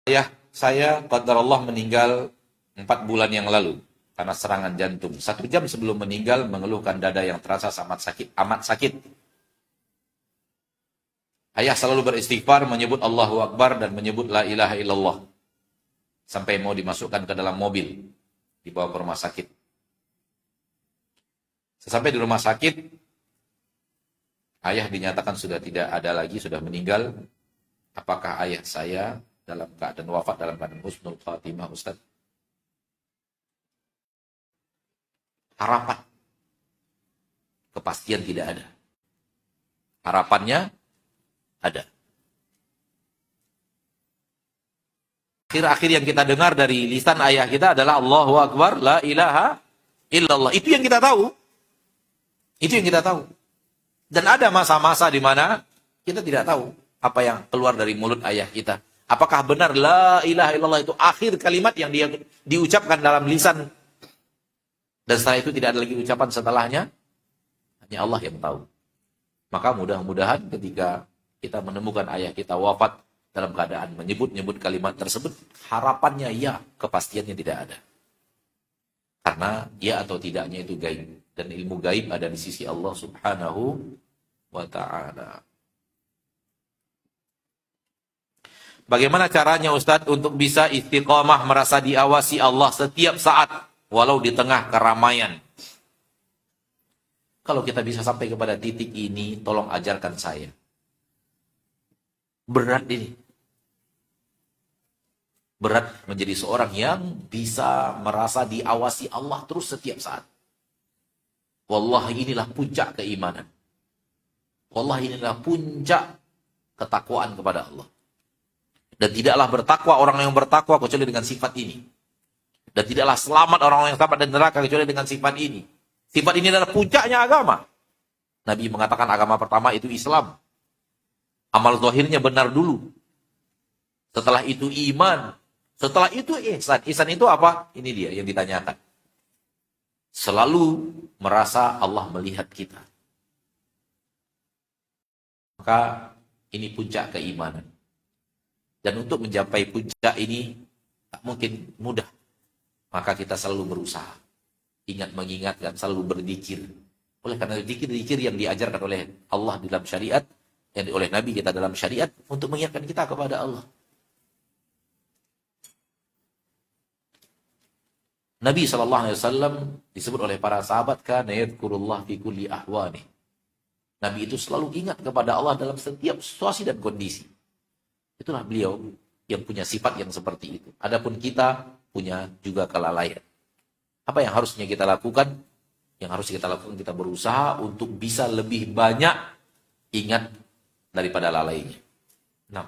Ayah saya qadarullah meninggal 4 bulan yang lalu karena serangan jantung. 1 jam sebelum meninggal mengeluhkan dada yang terasa amat sakit. Ayah selalu beristighfar, menyebut Allahu Akbar dan menyebut la ilaha illallah. Sampai mau dimasukkan ke dalam mobil, dibawa ke rumah sakit. Sesampai di rumah sakit, ayah dinyatakan sudah tidak ada lagi, sudah meninggal. Apakah ayah saya dalam keadaan wafat, dalam keadaan husnul khatimah, Ustaz? Harapan. Kepastian tidak ada. Harapannya ada. Akhir-akhir yang kita dengar dari lisan ayah kita adalah Allahu Akbar, la ilaha illallah. Itu yang kita tahu. Itu yang kita tahu. Dan ada masa-masa di mana kita tidak tahu apa yang keluar dari mulut ayah kita. Apakah benar la ilaha illallah itu akhir kalimat yang dia diucapkan dalam lisan, dan setelah itu tidak ada lagi ucapan setelahnya? Hanya Allah yang tahu. Maka mudah-mudahan ketika kita menemukan ayah kita wafat dalam keadaan menyebut-nyebut kalimat tersebut, harapannya ya, kepastiannya tidak ada. Karena ya atau tidaknya itu gaib. Dan ilmu gaib ada di sisi Allah subhanahu wa ta'ala. Bagaimana caranya Ustadz untuk bisa istiqomah merasa diawasi Allah setiap saat, walau di tengah keramaian? Kalau kita bisa sampai kepada titik ini, tolong ajarkan saya. Berat ini. Berat menjadi seorang yang bisa merasa diawasi Allah terus setiap saat. Wallahi inilah puncak keimanan. Wallahi inilah puncak ketakwaan kepada Allah. Dan tidaklah bertakwa orang yang bertakwa kecuali dengan sifat ini. Dan tidaklah selamat orang yang selamat dari neraka kecuali dengan sifat ini. Sifat ini adalah puncaknya agama. Nabi mengatakan agama pertama itu Islam. Amal zahirnya benar dulu. Setelah itu iman. Setelah itu ihsan. Ihsan itu apa? Ini dia yang ditanyakan. Selalu merasa Allah melihat kita. Maka ini puncak keimanan. Dan untuk mencapai puncak ini tak mungkin mudah. Maka kita selalu berusaha. Ingat mengingatkan, selalu berzikir. Oleh karena zikir-zikir yang diajarkan oleh Allah dalam syariat, yang oleh Nabi kita dalam syariat, untuk mengingatkan kita kepada Allah. Nabi SAW disebut oleh para sahabat, kana yadhkurullah fi kulli ahwani. Nabi itu selalu ingat kepada Allah dalam setiap situasi dan kondisi. Itulah beliau yang punya sifat yang seperti itu. Adapun kita punya juga kelalaian. Apa yang harusnya kita lakukan? Yang harus kita lakukan, kita berusaha untuk bisa lebih banyak ingat daripada lalainya. Nah,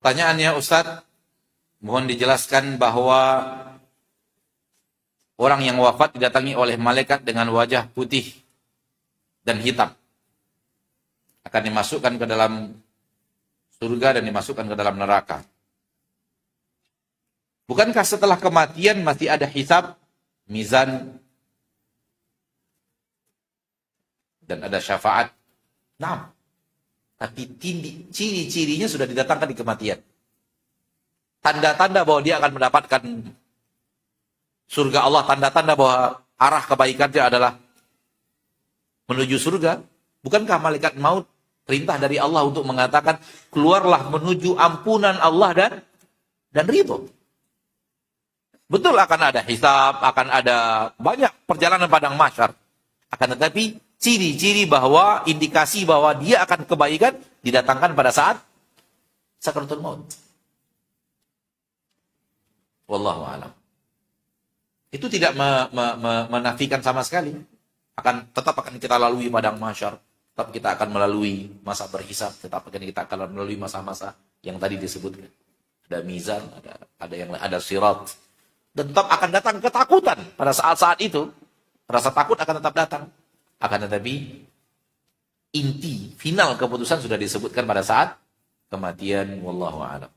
pertanyaannya Ustadz, mohon dijelaskan bahwa orang yang wafat didatangi oleh malaikat dengan wajah putih dan hitam. Akan dimasukkan ke dalam surga dan dimasukkan ke dalam neraka. Bukankah setelah kematian masih ada hisab, mizan, dan ada syafaat? Nah, tapi ciri-cirinya sudah didatangkan di kematian. Tanda-tanda bahwa dia akan mendapatkan surga Allah, tanda-tanda bahwa arah kebaikannya adalah menuju surga. Bukankah malaikat maut perintah dari Allah untuk mengatakan, keluarlah menuju ampunan Allah dan ridho. Betul akan ada hisab, akan ada banyak perjalanan padang mahsyar. Akan tetapi ciri-ciri bahwa, indikasi bahwa dia akan kebaikan didatangkan pada saat sakaratul maut. Wallahu a'lam. Itu tidak menafikan sama sekali. Tetap akan kita lalui padang mahsyar. Tetap kita akan melalui masa berhisab. Tetap akan kita akan melalui masa-masa yang tadi disebutkan. Ada mizan, ada sirat. Dan tetap akan datang ketakutan pada saat-saat itu. Rasa takut akan tetap datang. Akan tetapi inti, final keputusan sudah disebutkan pada saat kematian. Wallahu a'lam.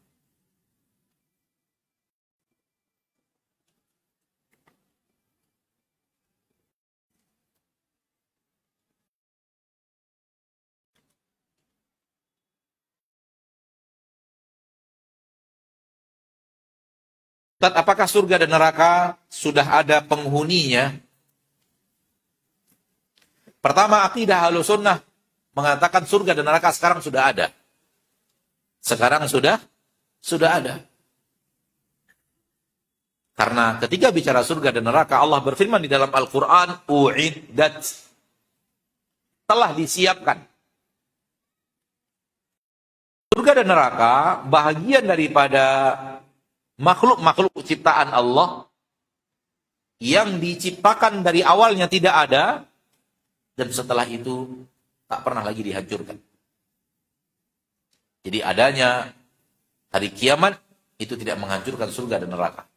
Ustaz, apakah surga dan neraka sudah ada penghuninya? Pertama, akidah Ahlussunnah mengatakan surga dan neraka sekarang sudah ada. Sekarang sudah ada. Karena ketika bicara surga dan neraka, Allah berfirman di dalam Al-Quran, u'iddat, telah disiapkan. Surga dan neraka bahagian daripada makhluk-makhluk ciptaan Allah yang diciptakan dari awalnya tidak ada dan setelah itu tak pernah lagi dihancurkan. Jadi adanya hari kiamat itu tidak menghancurkan surga dan neraka.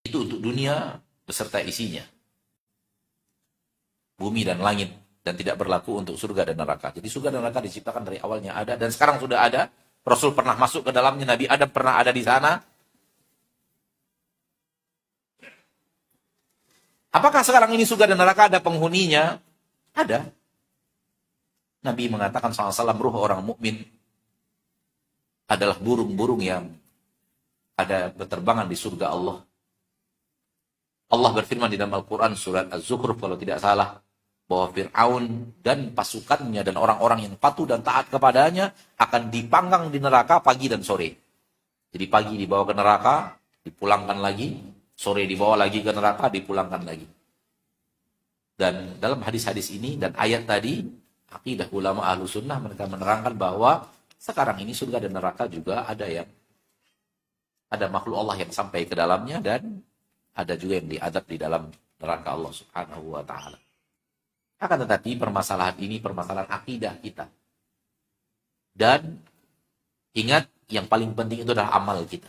Itu untuk dunia beserta isinya. bumi dan langit, dan tidak berlaku untuk surga dan neraka. Jadi surga dan neraka diciptakan dari awalnya ada, dan sekarang sudah ada. Rasul pernah masuk ke dalamnya, Nabi Adam pernah ada di sana. Apakah sekarang ini surga dan neraka ada penghuninya? Ada. Nabi mengatakan SAW, ruh orang mukmin adalah burung-burung yang ada berterbangan di surga Allah. Allah berfirman di dalam Al-Quran surat Az-Zukhruf kalau tidak salah, bahwa Fir'aun dan pasukannya dan orang-orang yang patuh dan taat kepadanya akan dipanggang di neraka pagi dan sore. Jadi pagi dibawa ke neraka, dipulangkan lagi, sore dibawa lagi ke neraka, dipulangkan lagi. Dan dalam hadis-hadis ini dan ayat tadi, akidah ulama ahlu sunnah mereka menerangkan bahwa sekarang ini surga dan neraka juga ada makhluk Allah yang sampai ke dalamnya, dan ada juga yang diadab di dalam neraka Allah Subhanahu wa ta'ala. Akan tetapi permasalahan ini permasalahan akidah kita. Dan ingat, yang paling penting itu adalah amal kita.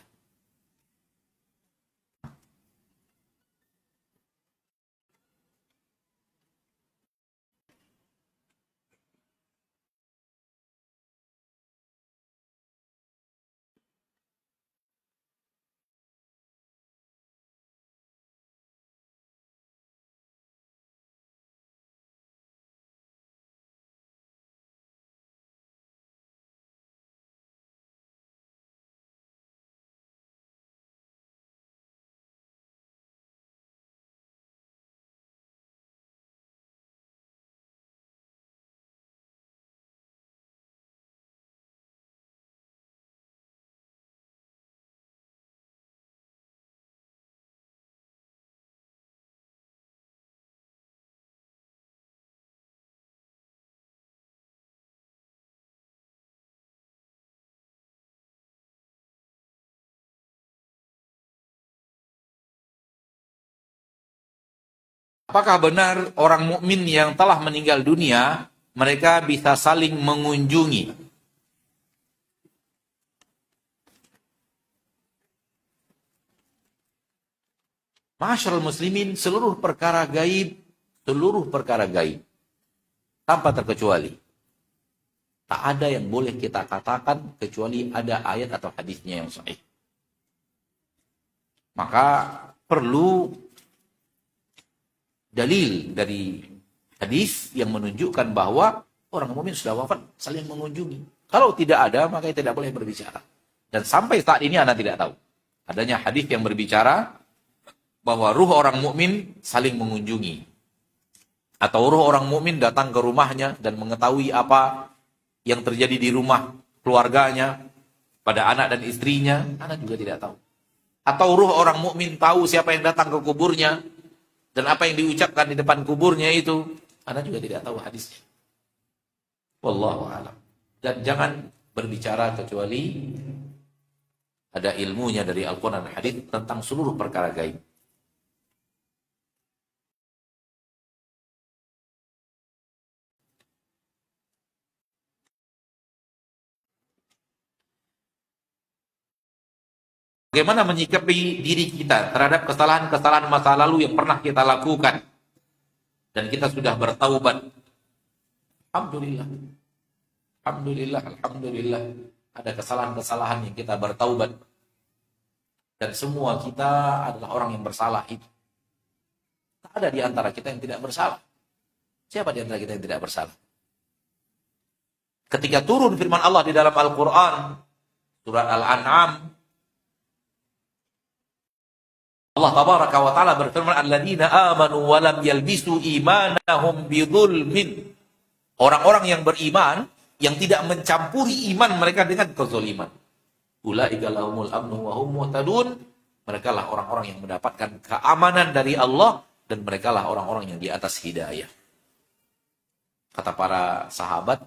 Apakah benar orang mukmin yang telah meninggal dunia, mereka bisa saling mengunjungi? Masyarul muslimin, seluruh perkara gaib, tanpa terkecuali. Tak ada yang boleh kita katakan kecuali ada ayat atau hadisnya yang sahih. Maka perlu dalil dari hadis yang menunjukkan bahwa orang mukmin sudah wafat saling mengunjungi. Kalau tidak ada, maka tidak boleh berbicara. Dan sampai saat ini Anda tidak tahu adanya hadis yang berbicara bahwa ruh orang mukmin saling mengunjungi, atau ruh orang mukmin datang ke rumahnya dan mengetahui apa yang terjadi di rumah keluarganya pada anak dan istrinya. Anda juga tidak tahu. Atau ruh orang mukmin tahu siapa yang datang ke kuburnya dan apa yang diucapkan di depan kuburnya itu, Anda juga tidak tahu hadisnya. Wallahu a'lam. Dan jangan berbicara kecuali ada ilmunya dari Al-Quran dan hadis tentang seluruh perkara gaib. Bagaimana menyikapi diri kita terhadap kesalahan-kesalahan masa lalu yang pernah kita lakukan dan kita sudah bertaubat? Alhamdulillah. Alhamdulillah. Ada kesalahan-kesalahan yang kita bertaubat. Dan semua kita adalah orang yang bersalah itu. Tak ada di antara kita yang tidak bersalah. Siapa di antara kita yang tidak bersalah? Ketika turun firman Allah di dalam Al-Quran, surat Al-An'am, Allah tabaraka wa ta'ala berfirman, alladzina amanu wa lam yalbisu imanahum bidzulmin. Orang-orang yang beriman yang tidak mencampuri iman mereka dengan kezaliman. Ulaika lahumul amnu wa hum muhtadun. Mereka lah orang-orang yang mendapatkan keamanan dari Allah dan mereka lah orang-orang yang di atas hidayah. Kata para sahabat,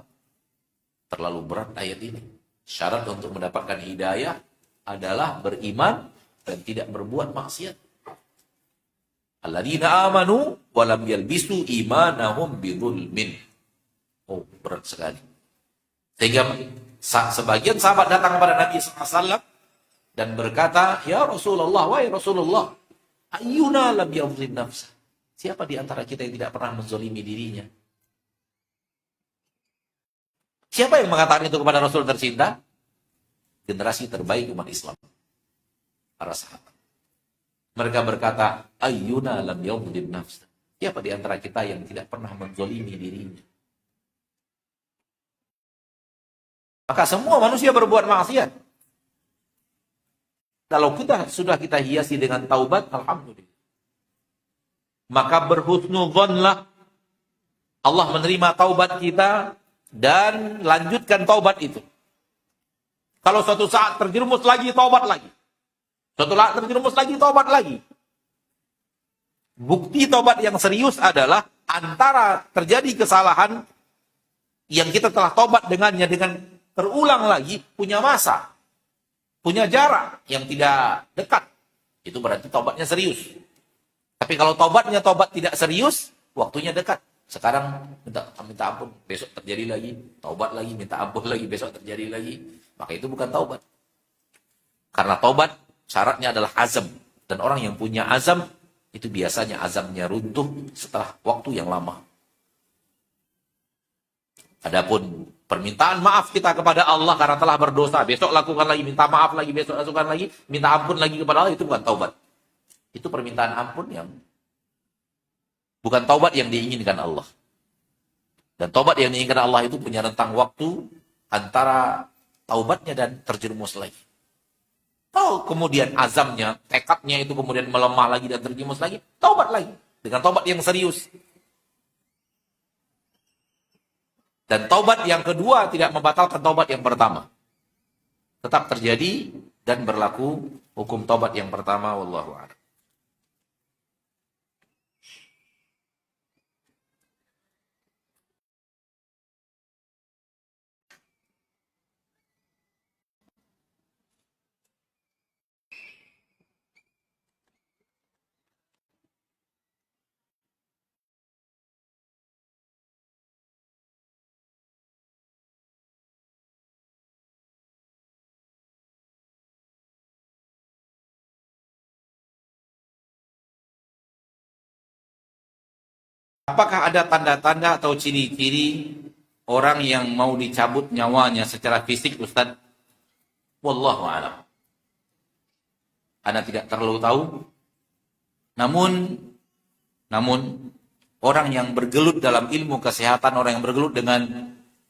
terlalu berat ayat ini. Syarat untuk mendapatkan hidayah adalah beriman dan tidak berbuat maksiat. Alladzina amanu wa lam yalbisu imanahum bidzulmin. Oh, berat sekali. Sehingga sebagian sahabat datang kepada Nabi SAW dan berkata, "Ya Rasulullah, wahai Rasulullah, ayyuna lam yadhlim nafsa?" Siapa di antara kita yang tidak pernah menzolimi dirinya? Siapa yang mengatakan itu kepada Rasul tercinta? Generasi terbaik umat Islam, para sahabat. Mereka berkata, ayyuna lam yadhlim nafsa. Siapa di antara kita yang tidak pernah menzolimi dirinya? Maka semua manusia berbuat maksiat. Kalau sudah kita hiasi dengan taubat, alhamdulillah. Maka berhusnudzonlah, Allah menerima taubat kita dan lanjutkan taubat itu. Kalau suatu saat terjerumus lagi, taubat lagi. Suatu saat terjerumus lagi, taubat lagi. Bukti taubat yang serius adalah antara terjadi kesalahan yang kita telah taubat dengannya dengan terulang lagi, punya masa, punya jarak yang tidak dekat. Itu berarti taubatnya serius. Tapi kalau taubatnya taubat tidak serius, waktunya dekat. Sekarang minta ampun, besok terjadi lagi, taubat lagi, minta ampun lagi, besok terjadi lagi. Maka itu bukan taubat. Karena taubat syaratnya adalah azam. Dan orang yang punya azam, itu biasanya azamnya runtuh setelah waktu yang lama. Adapun permintaan maaf kita kepada Allah karena telah berdosa, besok lakukan lagi, minta maaf lagi, besok lakukan lagi, minta ampun lagi kepada Allah, itu bukan taubat. Itu permintaan ampun yang bukan taubat yang diinginkan Allah. Dan taubat yang diinginkan Allah itu punya rentang waktu antara taubatnya dan terjerumus lagi. Kalau kemudian azamnya, tekadnya itu kemudian melemah lagi dan terjerumus lagi, taubat lagi. Dengan taubat yang serius. Dan taubat yang kedua tidak membatalkan taubat yang pertama. Tetap terjadi dan berlaku hukum taubat yang pertama. Wallahu a'lam. Apakah ada tanda-tanda atau ciri-ciri orang yang mau dicabut nyawanya secara fisik, Ustaz? Wallahu a'lam. Anda tidak terlalu tahu. Namun orang yang bergelut dalam ilmu kesehatan, orang yang bergelut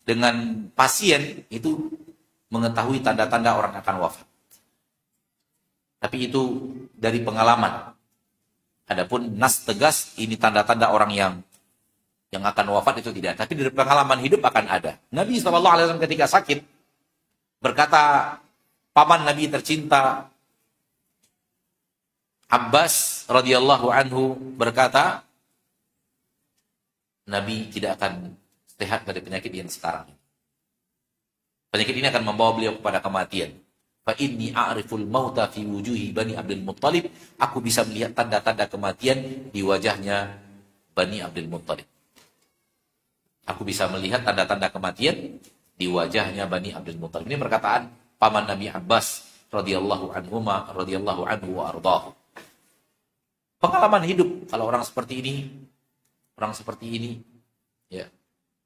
dengan pasien itu mengetahui tanda-tanda orang akan wafat. Tapi itu dari pengalaman. Adapun nas tegas ini tanda-tanda orang yang akan wafat itu tidak. Tapi dari pengalaman hidup akan ada. Nabi SAW ketika sakit berkata, paman Nabi tercinta Abbas radhiyallahu anhu berkata, Nabi tidak akan sehat dari penyakit yang sekarang ini. Penyakit ini akan membawa beliau kepada kematian. Fa inni a'riful mauta fi wujuhi Bani Abdul Muttalib. Aku bisa melihat tanda-tanda kematian di wajahnya Bani Abdul Muttalib. Aku bisa melihat tanda-tanda kematian di wajahnya Bani Abdul Muttalib. Ini perkataan paman Nabi Abbas radhiyallahu anhu wa ardhahu. Pengalaman hidup kalau orang seperti ini ya.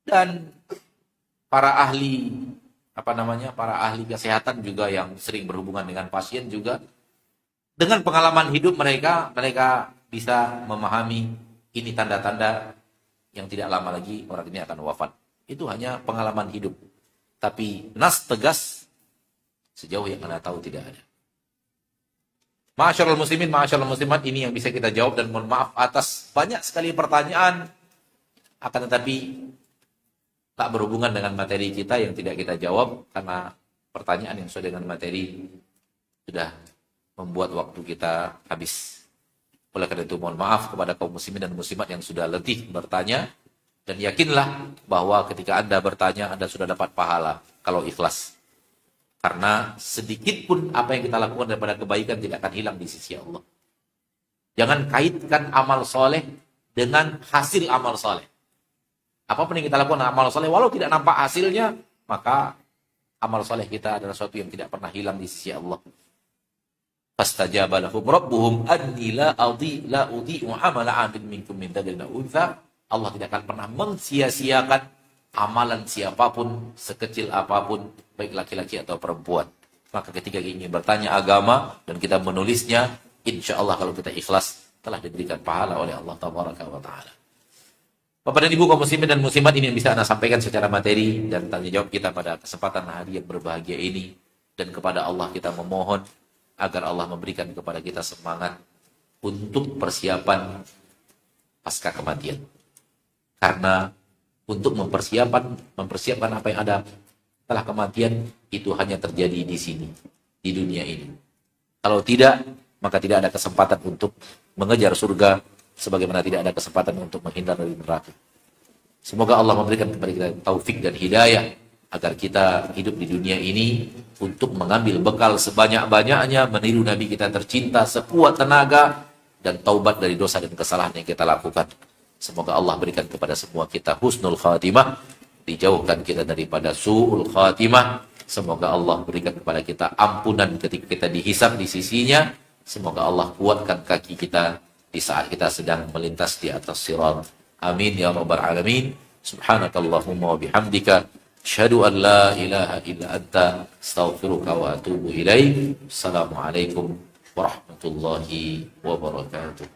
Dan para ahli para ahli kesehatan juga yang sering berhubungan dengan pasien juga dengan pengalaman hidup mereka bisa memahami ini tanda-tanda yang tidak lama lagi orang ini akan wafat. Itu hanya pengalaman hidup. Tapi nas tegas sejauh yang Anda tahu tidak ada. Ma'asyiral muslimin, ma'asyiral muslimat, ini yang bisa kita jawab dan mohon maaf atas banyak sekali pertanyaan akan tetapi tak berhubungan dengan materi kita yang tidak kita jawab karena pertanyaan yang sesuai dengan materi sudah membuat waktu kita habis. Oleh karena itu mohon maaf kepada kaum muslimin dan muslimat yang sudah letih bertanya dan yakinlah bahwa ketika Anda bertanya Anda sudah dapat pahala kalau ikhlas. Karena sedikit pun apa yang kita lakukan daripada kebaikan tidak akan hilang di sisi Allah. Jangan kaitkan amal soleh dengan hasil amal soleh. Apapun yang kita lakukan amal soleh, walau tidak nampak hasilnya, maka amal soleh kita adalah sesuatu yang tidak pernah hilang di sisi Allah. Fastajaba lahum rabbuhum anni la udhi'u amala 'amil minkum min dzakarin aw untha. Allah tidak akan pernah mensia-siakan amalan siapapun, sekecil apapun, baik laki-laki atau perempuan. Maka ketika ingin bertanya agama dan kita menulisnya, insya Allah kalau kita ikhlas, telah diberikan pahala oleh Allah Tabaraka wa Ta'ala. Bapak dan Ibu kaum muslimin dan muslimat, ini yang bisa Anda sampaikan secara materi dan tanya jawab kita pada kesempatan hari yang berbahagia ini. Dan kepada Allah kita memohon agar Allah memberikan kepada kita semangat untuk persiapan pasca kematian. Karena untuk mempersiapkan apa yang ada setelah kematian itu hanya terjadi di sini, di dunia ini. Kalau tidak, maka tidak ada kesempatan untuk mengejar surga, sebagaimana tidak ada kesempatan untuk menghindar dari neraka. Semoga Allah memberikan kepada kita taufik dan hidayah agar kita hidup di dunia ini untuk mengambil bekal sebanyak-banyaknya, meniru Nabi kita tercinta sekuat tenaga, dan taubat dari dosa dan kesalahan yang kita lakukan. Semoga Allah berikan kepada semua kita husnul khatimah, dijauhkan kita daripada su'ul khatimah. Semoga Allah berikan kepada kita ampunan ketika kita dihisab di sisinya. Semoga Allah kuatkan kaki kita di saat kita sedang melintas di atas sirat. Amin ya rabbal alamin. Subhanakallahumma wa bihamdika asyhadu an la ilaha illa anta astaghfiruka wa atubu ilaik. Assalamualaikum warahmatullahi wabarakatuh.